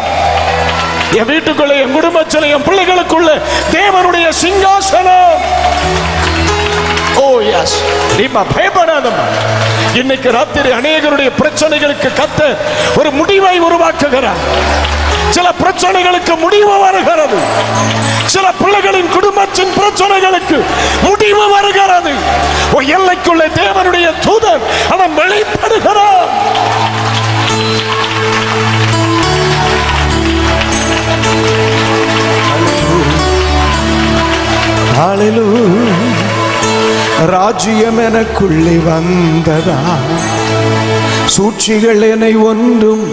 என் வீட்டுக்குள்ள, என் குடும்பத்தில், என் பிள்ளைகளுக்குள்ள தேவனுடைய சிங்காசனம். ஓ எஸ், நீமா பயப்படாதம்மா. இன்னைக்கு ராத்திரி அநேகருடைய பிரச்சனைகளுக்கு கர்த்தர் ஒரு முடிவை உருவாக்குகிறார். சில பிரச்சனைகளுக்கு முடிவு வருகிறது. சில பிள்ளைகளின் குடும்பத்தின் பிரச்சனைகளுக்கு முடிவு வருகிறது. எல்லைக்குள்ளே தேவனுடைய தூதர் அவன் வெளிப்படுகிறார். ஹalleluya. ராஜ்யம் எனக்குள்ளே வந்ததா, சூழ்ச்சிகள் என்னை ஒன்றும்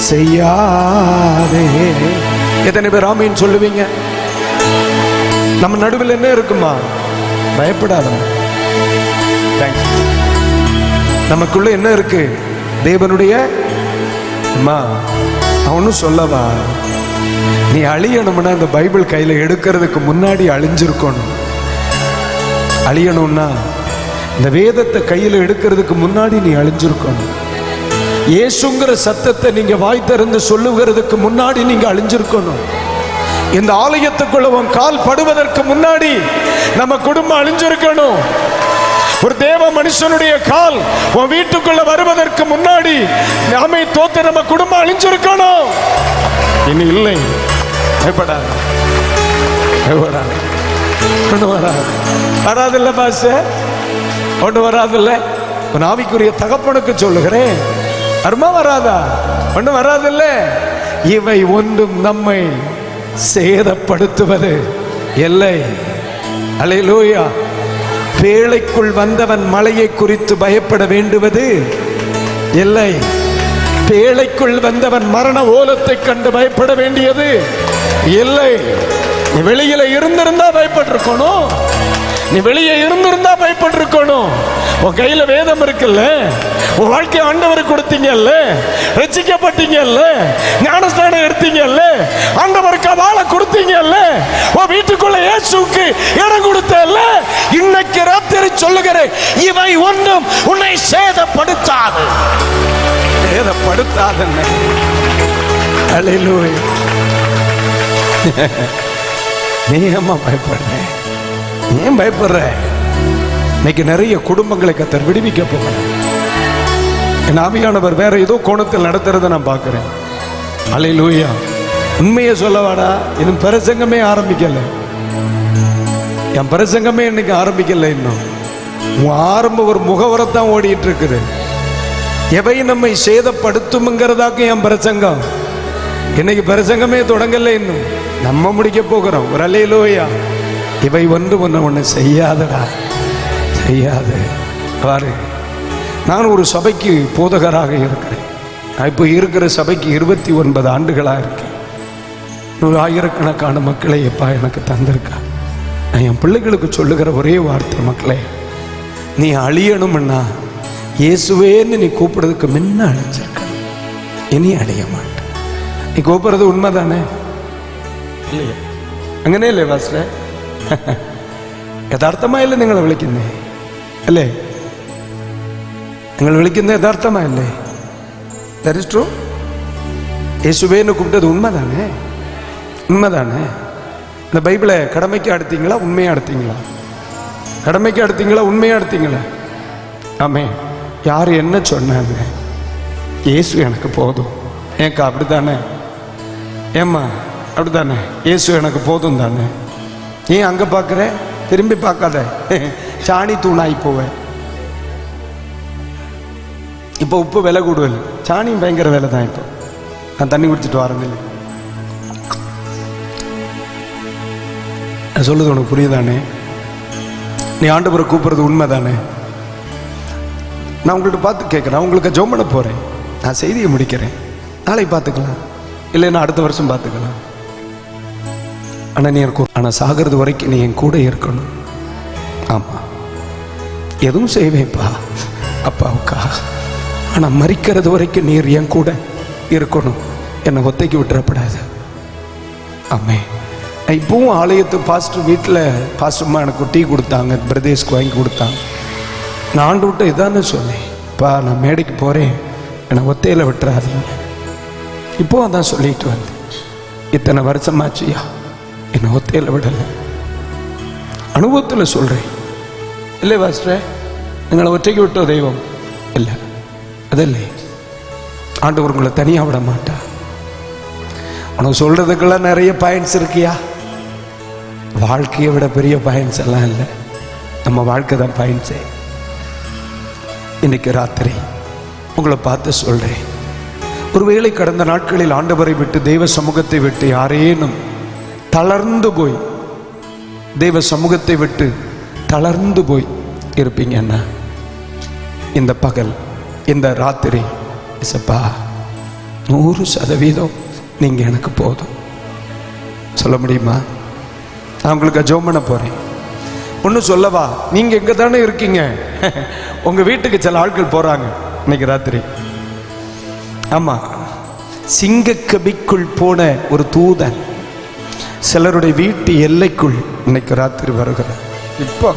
செய்யாதே. எத்தனை பேர் ஆமீன் சொல்லுவீங்க? நம்ம நடுவில் என்ன இருக்குமா? பயப்படாத. நமக்குள்ள என்ன இருக்கு? தேவனுடைய அம்மா. அவனும் சொல்லவா, நீ அழியணும்னா இந்த பைபிள் கையில எடுக்கிறதுக்கு முன்னாடி அழிஞ்சிருக்கணும். அழியணும்னா இந்த வேதத்தை கையில எடுக்கிறதுக்கு முன்னாடி நீ அழிஞ்சிருக்கணும். இயேசுங்கிற சத்தத்தை நீங்க வாய் திறந்து சொல்லுகிறதுக்கு முன்னாடி நீங்க அழிஞ்சிருக்கணும். இந்த ஆலயத்துக்குள்ள உன் கால் படுவதற்கு முன்னாடி நம்ம குடும்பம் அழிஞ்சிருக்கணும். ஒரு தேவ மனுஷனுடைய கால் உன் வீட்டுக்குள்ள வருவதற்கு முன்னாடி நாமே தோத்த நம்ம குடும்பம் அழிஞ்சிருக்கணும். இனி இல்லை. பயப்படாத, ஒண்ணு வராதில்ல பாச, ஒண்ணு வராதில்ல. உன் ஆவிக்குரிய தகப்பனுக்கு சொல்லுகிறேன், அருமா வராதா? ஒண்ணு வராதில்ல. இவை ஒன்றும் நம்மை சேதப்படுத்துவது இல்லை. அல்லேலூயா. பேழைக்குள் வந்தவன் மலையை குறித்து பயப்பட வேண்டுவது இல்லை. பேழைக்குள் வந்தவன் மரண ஓலத்தை கண்டு பயப்பட வேண்டியது இல்லை. நீ வெளியில இருந்திருந்தா பயப்பட்டிருக்கணும். நீ வெளியே இருந்திருந்தா பயப்பட்டிருக்கணும். உன் கையில வேதம் இருக்குல்ல, உன் வாழ்க்கை ஆண்டவருக்கு கொடுத்தீங்கல்ல, ரட்சிக்கப்பட்டீங்கல்ல, ஞானஸ்தானம் எடுத்தீங்கல்ல, ஆண்டவருக்கு வாழ கொடுத்தீங்கல்ல, உன் வீட்டுக்குள்ள இயேசுவுக்கு இடம் கொடுத்தல்ல. இன்னைக்கு ராத்திரி சொல்லுகிறேன், இவை ஒன்றும் உன்னை சேதப்படுத்தாது. சேதப்படுத்தாதன்னு. அல்லேலூயா. நீ ஏம்மா பயப்படுற? ஏன் பயப்படுற? இன்னைக்கு நிறைய குடும்பங்களை கர்த்தர் விடுவிக்க போகிறார். என் ஆவியானவர் வேற ஏதோ கோணத்தில் நடத்துறதை நான் பார்க்கிறேன். அல்லேலூயா. உண்மையை சொல்லவாடா, இன்னும் பிரசங்கமே ஆரம்பிக்கல. என் பிரசங்கமே இன்னைக்கு ஆரம்பிக்கல. இன்னும் உன் ஆரம்ப ஒரு முகவரத்தான் ஓடிட்டு இருக்குது. எவை நம்மை சேதப்படுத்தும்ங்கிறதாக்கு என் பிரசங்கம். இன்னைக்கு பிரசங்கமே தொடங்கல. இன்னும் நம்ம முடிக்க போகிறோம். ஒரு அல்லேலூயா. இவை ஒன்று செய்யாதடா, செய்யாது. பாரு, நான் ஒரு சபைக்கு போதகராக இருக்கிறேன். இப்போ இருக்கிற சபைக்கு 29 ஆண்டுகளாக இருக்கேன். 100,000கணக்கான மக்களை எப்பா எனக்கு தந்திருக்கா. நான் என் பிள்ளைகளுக்கு சொல்லுகிற ஒரே வார்த்தை, மக்களே, நீ அழியணும்னா இயேசுவேன்னு நீ கூப்பிடுறதுக்கு முன்ன அழிஞ்சிருக்க, இனி அழிய மாட்டேன். நீ கூப்பிடுறது உண்மைதானே? இல்லையா? അങ്ങനെ അല്ലേ പാസ്റ്ററെ? യഥാർത്ഥമായല്ലേ നിങ്ങൾ വിളിക്കുന്നേ? അല്ലേ? നിങ്ങൾ വിളിക്കുന്നത് യഥാർത്ഥമായല്ലേ? That is true. യേശുവേന്ന് கூப்பிட்டது உண்மைதானே? உண்மைதானே? இந்த பைபிளை கடமைக்கு அடுத்தீங்களா, உண்மையா அடுத்தீங்களா? கடமைக்கு அடுத்தீங்களா, உண்மையா அடுத்தீங்களா? ஆமே. யார் என்ன சொன்னாங்க? இயேசு எனக்கு போதும். ஏக்கா அப்படித்தானே? ஏம்மா அப்படித்தானே? இயேசு எனக்கு போதும் தானே? ஏன் அங்கே பார்க்குற? திரும்பி பார்க்காத, சாணி தூணாகி போவேன். இப்போ உப்பு விலை கூடுதல், சாணியும் பயங்கர விலை தான். இப்போ நான் தண்ணி குடிச்சிட்டு வரதில்லை. நான் சொல்லுது உனக்கு புரியுதானே? நீ ஆண்டவரை கூப்பிடுறது உண்மை தானே? நான் உங்கள்கிட்ட பார்த்து கேட்குறேன். உங்களுக்கு ஜெபம் பண்ண போகிறேன். நான் செய்தியை முடிக்கிறேன். நாளைக்கு பார்த்துக்கலாம், இல்லைன்னா அடுத்த வருஷம் பார்த்துக்கலாம். ஆனால் நீ இருக்கும், ஆனால் சாகிறது வரைக்கும் நீ என் கூட இருக்கணும். ஆமாம், எதுவும் செய்வேன்ப்பா அப்பாவுக்கா. ஆனால் மரிக்கிறது வரைக்கும் நீர் என் கூட இருக்கணும். என்னை ஒத்தைக்கு விட்டுறப்படாது. ஆமே. இப்பவும் ஆலயத்து பாஸ்டர் வீட்டில் பாஸ்டர்மா எனக்கு டீ கொடுத்தாங்க, பிரதேஷ்க்கு வாங்கி கொடுத்தாங்க. நான் ஆண்டு விட்டு இதான்னு சொன்னேன், பா நான் மேடைக்கு போகிறேன், என்னை ஒத்தையில் விட்டுறாதீங்க. இப்போ அதான் சொல்லிட்டு வந்து இத்தனை வருஷமாச்சியா என்னை ஒத்தையில் விடலை. அனுபவத்தில் சொல்கிறேன். இல்லை பாஸ்டரே, எங்களை ஒற்றைக்கு விட்டோ தெய்வம் இல்லை, அதில்லை. ஆண்டவர் உங்களை தனியாக விட மாட்டா. உனக்கு சொல்கிறதுக்கெல்லாம் நிறைய பாயிண்ட்ஸ் இருக்கியா? வாழ்க்கையை விட பெரிய பாயிண்ட்ஸ் எல்லாம் இல்லை, நம்ம வாழ்க்கை தான் பாயிண்ட்ஸே. இன்னைக்கு ராத்திரி உங்களை பார்த்து சொல்கிறேன், ஒருவேளை கடந்த நாட்களில் ஆண்டவரை விட்டு, தெய்வ சமூகத்தை விட்டு யாரேனும் தளர்ந்து போய், தெய்வ சமூகத்தை விட்டு தளர்ந்து போய் இருப்பீங்கன்னா, இந்த பகல், இந்த ராத்திரி, இசப்பா 100% நீங்க எனக்கு போதும் சொல்ல முடியுமா? நான் உங்களுக்கு ஜெபம் பண்ண போறேன். ஒன்று சொல்லவா? நீங்க எங்க தானே இருக்கீங்க? உங்க வீட்டுக்கு சில ஆட்கள் போறாங்க இன்னைக்கு ராத்திரி. ஆமா, சிங்கக்கபிக்குள் போன ஒரு தூதன் சிலருடைய வீட்டு எல்லைக்குள் இன்னைக்கு ராத்திரி வருகிறார். இப்போ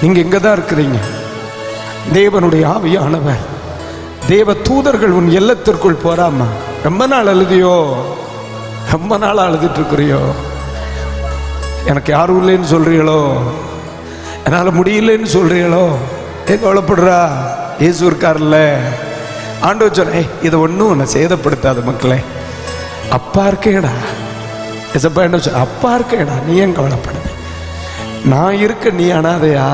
நீங்க எங்க தான் இருக்கிறீங்க? தேவனுடைய ஆவியானவர், தேவ தூதர்கள் உன் எல்லத்திற்குள் போறாமா. ரொம்ப நாள் அழுதியோ? ரொம்ப நாள் அழுதுட்டு இருக்கிறியோ? எனக்கு யாரும் இல்லைன்னு சொல்றீங்களோ? என்னால் முடியலன்னு சொல்றீங்களோ? ஏன் கவலைப்படுறா? இயேசு இருக்கார்ல. ஆண்டவர் சொன்ன, இதை ஒன்றும் உன்னை சேதப்படுத்தாத மக்களே, அப்பா இருக்கேடா. எசப்பா என்ன சொன்ன? அப்பா இருக்கேடா, நீ ஏன் கவலைப்படுது? நான் இருக்க நீ அனாதையா?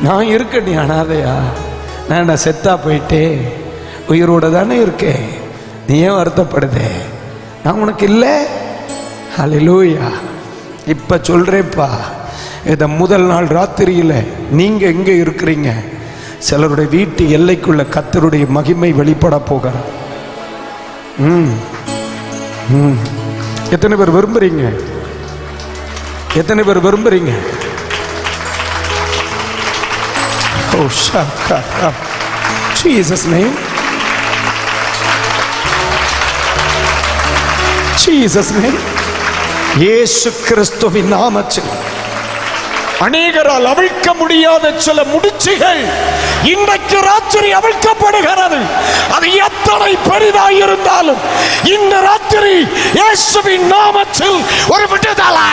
நான் இருக்க நீ அனாதையா? நான் செத்தா போயிட்டே, உயிரோட தானே இருக்கேன், நீ ஏன் வருத்தப்படுதே? நான் உனக்கு இல்லை. ஹல்லேலூயா. இப்ப சொல்றேன்ப்பா, இத முதல் நாள் ராத்திரியில் நீங்க எங்க இருக்கிறீங்க? சிலருடைய வீட்டு எல்லைக்குள்ள கர்த்தருடைய மகிமை வெளிப்பட போகிற. எத்தனை பேர் விரும்புறீங்க? எத்தனை பேர் விரும்புறீங்க? Oh, Jesus name. Jesus name. இயேசு கிறிஸ்துவின் நாமத்தில் அநேகரால் அவிழ்க்க முடியாத சில முடிச்சுகள் இன்றைக்கு ராத்திரி அவிழ்க்கப்படுகிறது. அது எத்தனை பெரிதாய் இருந்தாலும் இந்த ராத்திரி இயேசுவின் நாமத்தில் ஒரு விடுதலை.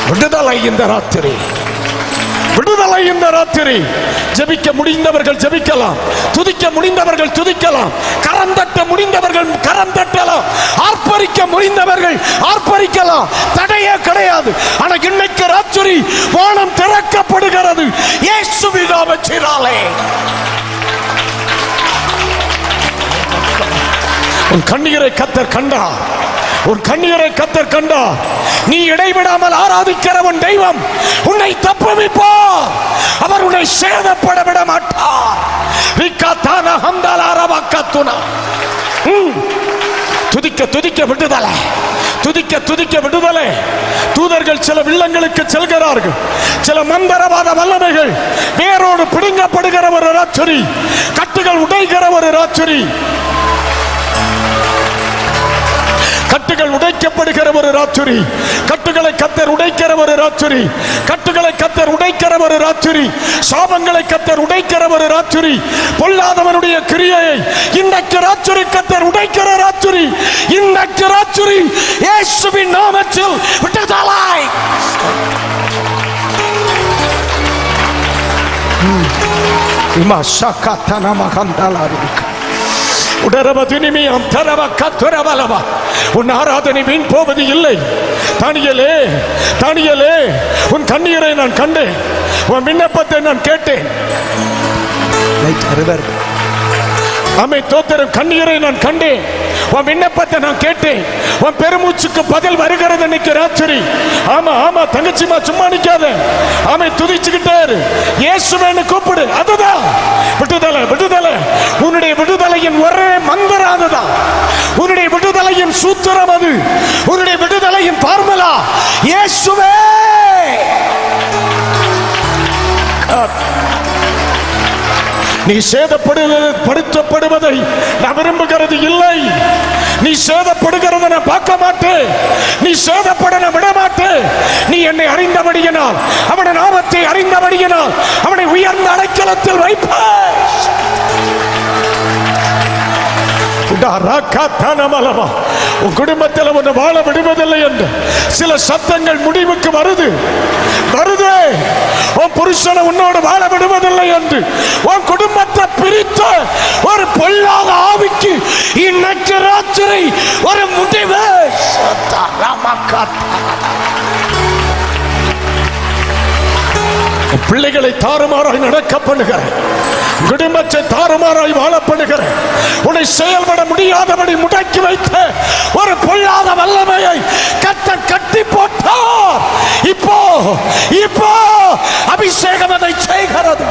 விடுதலை இந்த ராத்திரி, விடுதலை இந்த ராத்திரி. ஜெபிக்க முடிந்தவர்கள் ஜெபிக்கலாம், துதிக்க முடிந்தவர்கள் துதிக்கலாம், கரம் தட்ட முடிந்தவர்கள் கரம் தட்டலாம், ஆர்ப்பரிக்க முடிந்தவர்கள் ஆர்ப்பரிக்கலாம், தடையே கிடையாது. ஆனா இன்னைக்கு ராத்திரி வானம் திறக்கப்படுகிறது இயேசுவின் நாமத்தினாலே. உன் கண்ணீரை கர்த்தர் கண்டார், உன் கண்ணீரை கர்த்தர் கண்டார். நீ இடைவிடாமல் ஆராதிக்கிற உன் தெய்வம் உன்னை தப்புவிப்பார், அவர் உன்னை சேதப்பட விட மாட்டார். துதிக்க துதிக்க விடுதலை, துதிக்க துதிக்க விடுதலை. தூதர்கள் சில வில்லங்களுக்கு செல்கிறார்கள், சில மந்திரவாத வல்லமைகள் வேரோடு பிடுங்கப்படுகிற ஒரு ராத்திரி, கட்டுகள் உடைகிற ஒரு ராத்திரி, கட்டுகள் உடைக்கப்படுகிற ஒரு ராத்திரி, கட்டுகளை கர்த்தர் உடைக்கிற ஒரு ராத்திரி, கட்டுகளை கர்த்தர் உடைக்கிற ஒரு ராத்திரி, சாபங்களை கர்த்தர் உடைக்கிற ஒரு ராத்திரி, பொல்லாதவனுடைய கிரியையை இன்றைக்கு ராத்திரி கர்த்தர் உடைக்கிற ராத்திரி, இன்றைக்கு ராத்திரி இயேசுவின் நாமத்தில் விடுதலை. இமா ஷகதன மகந்தலாரிக உடரபதினிமியம் தரவ கத்துரவலவா. உன் ஆராதனை வீண் போவது இல்லை. தானியேலே, தானியேலே, உன் கண்ணீரை நான் கண்டேன், உன் விண்ணப்பத்தை நான் கேட்டேன். ஆமை தோத்திரம், கண்ணீரை நான் கண்டேன், உன் விண்ணப்பத்தை நான் கேட்டேன், உன் பெருமூச்சுக்கு பதில் வருகிறது இன்னைக்கு ராத்திரி. ஆமா ஆமா தங்கச்சிமா, சும்மா நிக்காத, ஆமை துதிச்சுக்கிட்டே இயேசுவேன்னு கூப்பிடு. அதுதான் விடுதலை, விடுதலை. உன்னுடைய விடுதலையின் ஒரே மந்திரம் அதுதான், உன்னுடைய விடுதலையின் சூத்திரம் அது, உன்னுடைய விடுதலையின் பார்முலா இயேசுவே. நீ சேதப்படுத்தப்படுவதை நான் விரும்புகிறது இல்லை. நீ சேதப்படுகிறத நான் பார்க்க மாட்டேன், நீ சேதப்பட நான் விட மாட்டேன். நீ என்னை அறிந்தபடியினால், அவனை நாமத்தை அறிந்தபடியினால் அவனை உயர்ந்த அடைக்கலத்தில் வைப்பாய். உன் குடும்பத்தில் ஒன்று வாழ விடுவதில்லை என்று சில சத்தங்கள் முடிவுக்கு வருது வருது. உன் புருஷனை உன்னோடு வாழ விடுவதில்லை என்று உன் குடும்பத்தை பிரித்த ஒரு பொல்லாத ஆவிக்கு இன்னைக்கு ராத்திரி ஒரு முடிவு. பிள்ளைகளை தாறுமாறாய் நடக்க பண்ணுகிறேன், குடும்பத்தை தாறுமாறாய் வாழ பண்ணுகிறேன். உன்னை செயல்பட முடியாதபடி முடக்கி வைத்த ஒரு பொல்லாத வல்லமையை கர்த்தர் கட்டி போட்டார். இப்போ இப்போ அபிஷேகம் அதை செய்கிறது.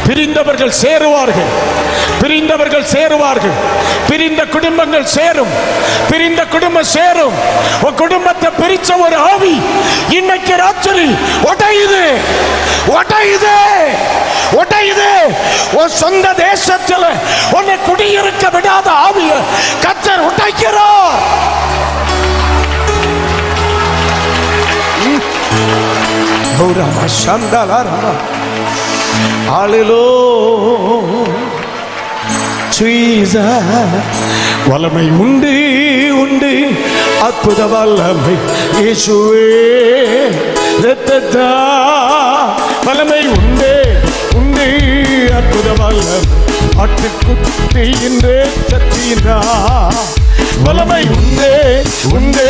பிரிந்தவர்கள் சேருவார்கள், பிரிந்தவர்கள் சேருவார்கள், பிரிந்த குடும்பங்கள் சேரும், பிரிந்த குடும்பம் சேரும். உன் குடும்பத்தை பிரிச்ச ஒரு ஆவி இன்னைக்கு ராத்திரி உடையுது, உடையுது, உடையுது. உன் சொந்த தேசத்தில் உன்னை குடியிருக்க விடாத ஆவியை கர்த்தர் உடைக்கிறார். வல்லமை உண்டு உண்டு, அற்புத வல்லமை இயேசுவே. வல்லமை உண்டு உண்டு, அற்புத வல்லமை ஆட்டுக்குட்டியின் ரத்தத்தினா. வல்லமை உண்டு உண்டு,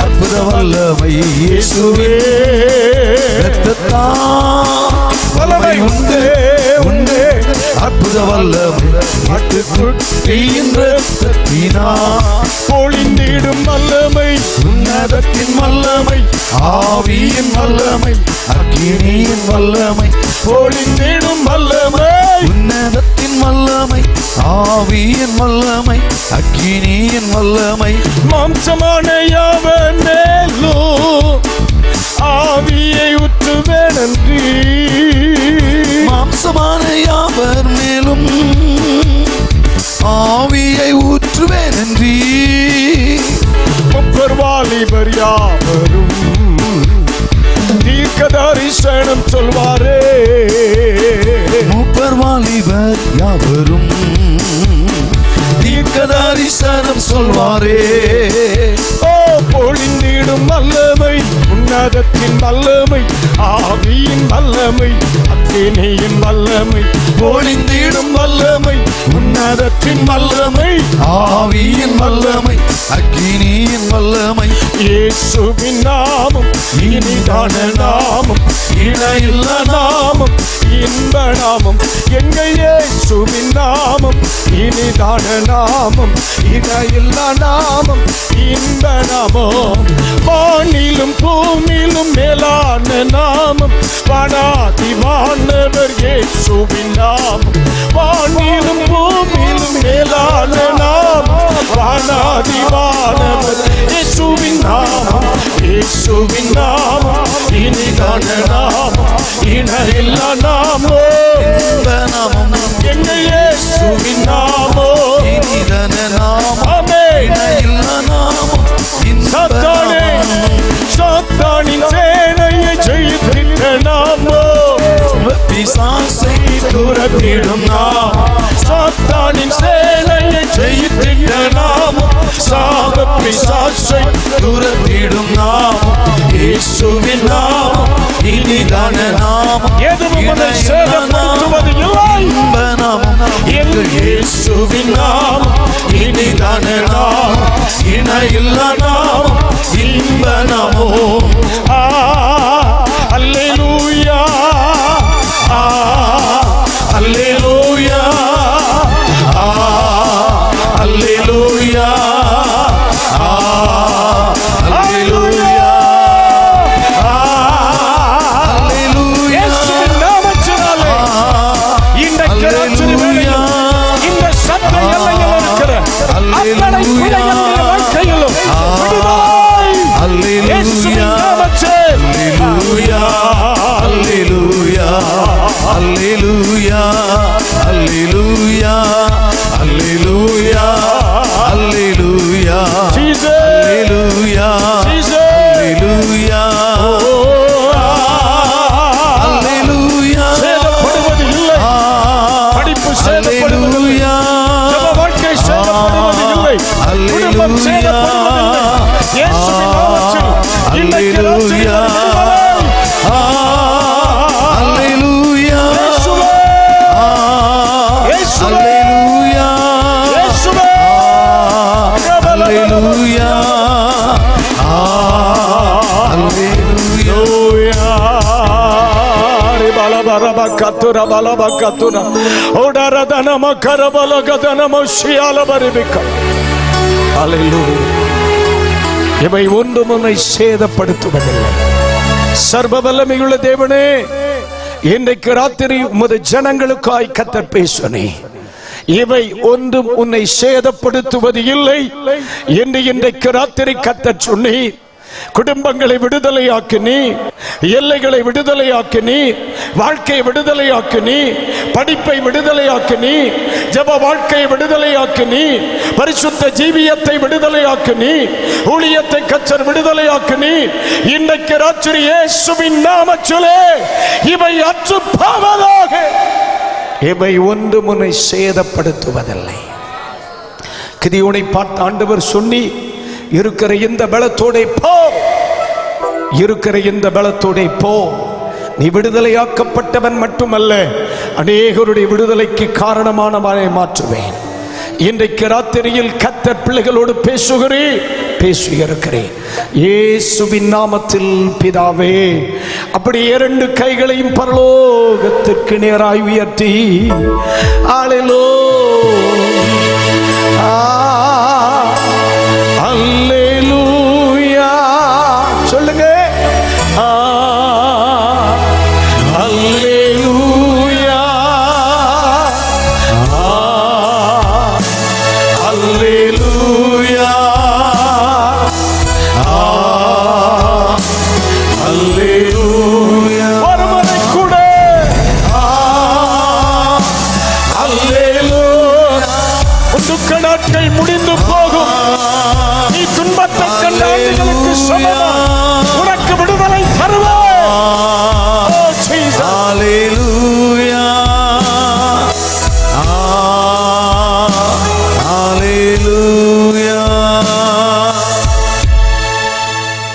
அற்புத வல்லமை இயேசுவே. வல்லமை உண்டு உண்டு, அற்புத வல்லமை ஆட்டுக்குட்டியின் ரத்தத்தினா. பொழிந்திடும் வல்லமை, உன்னதத்தின் வல்லமை, ஆவியின் வல்லமை, அக்கினியின் வல்லமை. பொழிந்திடும் வல்லமை, உன்னதத்தின் வல்லமை, ஆவியின் வல்லமை, அக்கினியின் வல்லமை. மாம்சமான யாவன் மேலும் ஆவியை ஊற்றுவேன் நன்றி. மாம்சமான யாவர் மேலும் ஆவியை ஊற்றுவேன் நன்றி. முப்பர் வாலிபர் யாவரும் தீர்க்க தரிசனம் சொல்வாரே. முப்பர் வாலிபர் வாலிபர் யாவரும் தீர்க்க தரிசனம் சொல்வாரே. ஓ பொழிந்திடும் வல்லமை, உன்னதத்தின் வல்லமை, ஆவியின் வல்லமை, அக்கினியின் வல்லமை, பொழிந்திடும் வல்லமை, உன்னதத்தின் வல்லமை, ஆவியின் வல்லமை, அக்கினியின் வல்லமை. இயேசுவின் நாமம் இனிதான நாமம், இணையில்ல நாமம், இன்ப நாமம். எங்கள் இயேசுவின் நாமம் இனிதான நாமம், இணையில்ல நாமம், இன்ப நாமம். வானிலும் பூமியிலும் மேலான நாமம், வானாதி வானவர் இயேசுவின் நாமம். வானிலும் பூமியிலும் மேலான நாமம், வானாதி வானவர் இயேசுவின் நாமம். இயேசுவின் நாமம் இனிதான நாமம், இணையில்ல நாமம், இன்ப நாமம். எங்கள் இயேசுவின் நாமம் இனிதான நாமம், ஆமென். இணையில்ல நாமம், இன்ப சாத்தானே, நாமம். சாத்தானின் சேனையை ஜெயித்திட்ட நாமம், பிசாசை துரத்திடும் நாமம். சாத்தானின் சேனையை ஜெயித்திட்ட நாமம், சாப பிசாசை துரத்திடும் நாமம், இயேசுவின் நாமம் இனிதான நாமம், எதுவும் அதை சேதப்படுத்துவது இல்லை. இன்ப நாமம். எங்கள் இயேசுவின் நாமம் இனிதான நாமம், இணையில்ல நாமம், இன்ப நாமம். அல்லேலூயா, அல்லேலூயா, அல்லேலூயா, அல்லேலூயா. இயேசுவின் நாமத்தினாலே இன்றைக்கு ராத்திரி வேளையில் இந்த சத்த எல்லையில் இருக்கிற அத்தனை பிள்ளைகளுடைய வாழ்க்கையிலும் விடுதலை இயேசுவின் நாமத்தில். அல்லேலூயா, அல்லேலூயா, அல்லேலூயா, அல்லேலூயா, அல்லேலூயா, அல்லேலூயா, Jesus, அல்லேலூயா, Jesus. அல்லேலூயா, அல்லேலூயா. சேதப்படுவது இல்லை, படிப்பு சேதப்படுவது இல்லை, ஜெப வாழ்க்கை சேதப்படுவது இல்லை, குடும்பம் சேதப்படுவது இல்லை. இயேசுவின் நாமத்தில் இன்றைக்கு ராத்திரி அல்லேலூயா, அல்லேலூயா, இயேசுவே, இயேசுவே, அல்லேலூயா, இயேசுவே. அல்லேலூயா, அல்லேலூயா. Katura balaba katura odara danama karabala gadanama shiala baribika. Hallelujah. இவை ஒன்றும் உன்னை சேதப்படுத்துவதில்லை. சர்வ வல்லமையுள்ள தேவனே, இன்றைக்கு ராத்திரி உமது ஜனங்களுக்காய் கர்த்தர் பேசுனே. இவை ஒன்றும் உன்னை சேதப்படுத்துவது இல்லை என்று இன்றைக்கு ராத்திரி கர்த்தர் சொன்னீர். குடும்பங்களை விடுதலையாக்கினி, எல்லைகளை விடுதலையாக்கினி, வாழ்க்கையை விடுதலையாக்கினி, படிப்பை விடுதலையாக்கினி, ஜெப வாழ்க்கையை விடுதலையாக்கினி, பரிசுத்த ஜீவியத்தை விடுதலையாக்கினி, ஊழியத்தை கர்த்தர் விடுதலையாக்கினி. இன்றைக்கு ராத்திரி இயேசுவின் நாமத்திலே இவை அற்று போவதாக. இவை ஒன்றும் உன்னை சேதப்படுத்துவதில்லை. கிதியோனை பார்த்து ஆண்டவர் சொன்னி, இருக்கிற இந்த பலத்தோட போ, இருக்கிற இந்த பலத்தோட போ. நீ விடுதலையாக்கப்பட்டவன் மட்டுமல்ல, அநேகருடைய விடுதலைக்கு காரணமானவனை மாற்றுவேன். இன்றைக்கு ராத்திரியில் கர்த்தர் பிள்ளைகளோடு பேசுகிறேன். இயேசுவின் நாமத்தில் பிதாவே. அப்படி இரண்டு கைகளையும் பரலோகத்திற்கு நேராய் உயர்த்தி அல்லேலூயா, அல்லேலூயா சொல்லுங்க. அல்லேலூயா, அல்லேலூயா, அல்லேலூயா. ஒருமுறை கூட அல்லேலூயா. துக்க நாட்கள் முடிந்து போகும். நீ துன்பத்தை கண்ட ஆண்டுகளுக்கு சமமா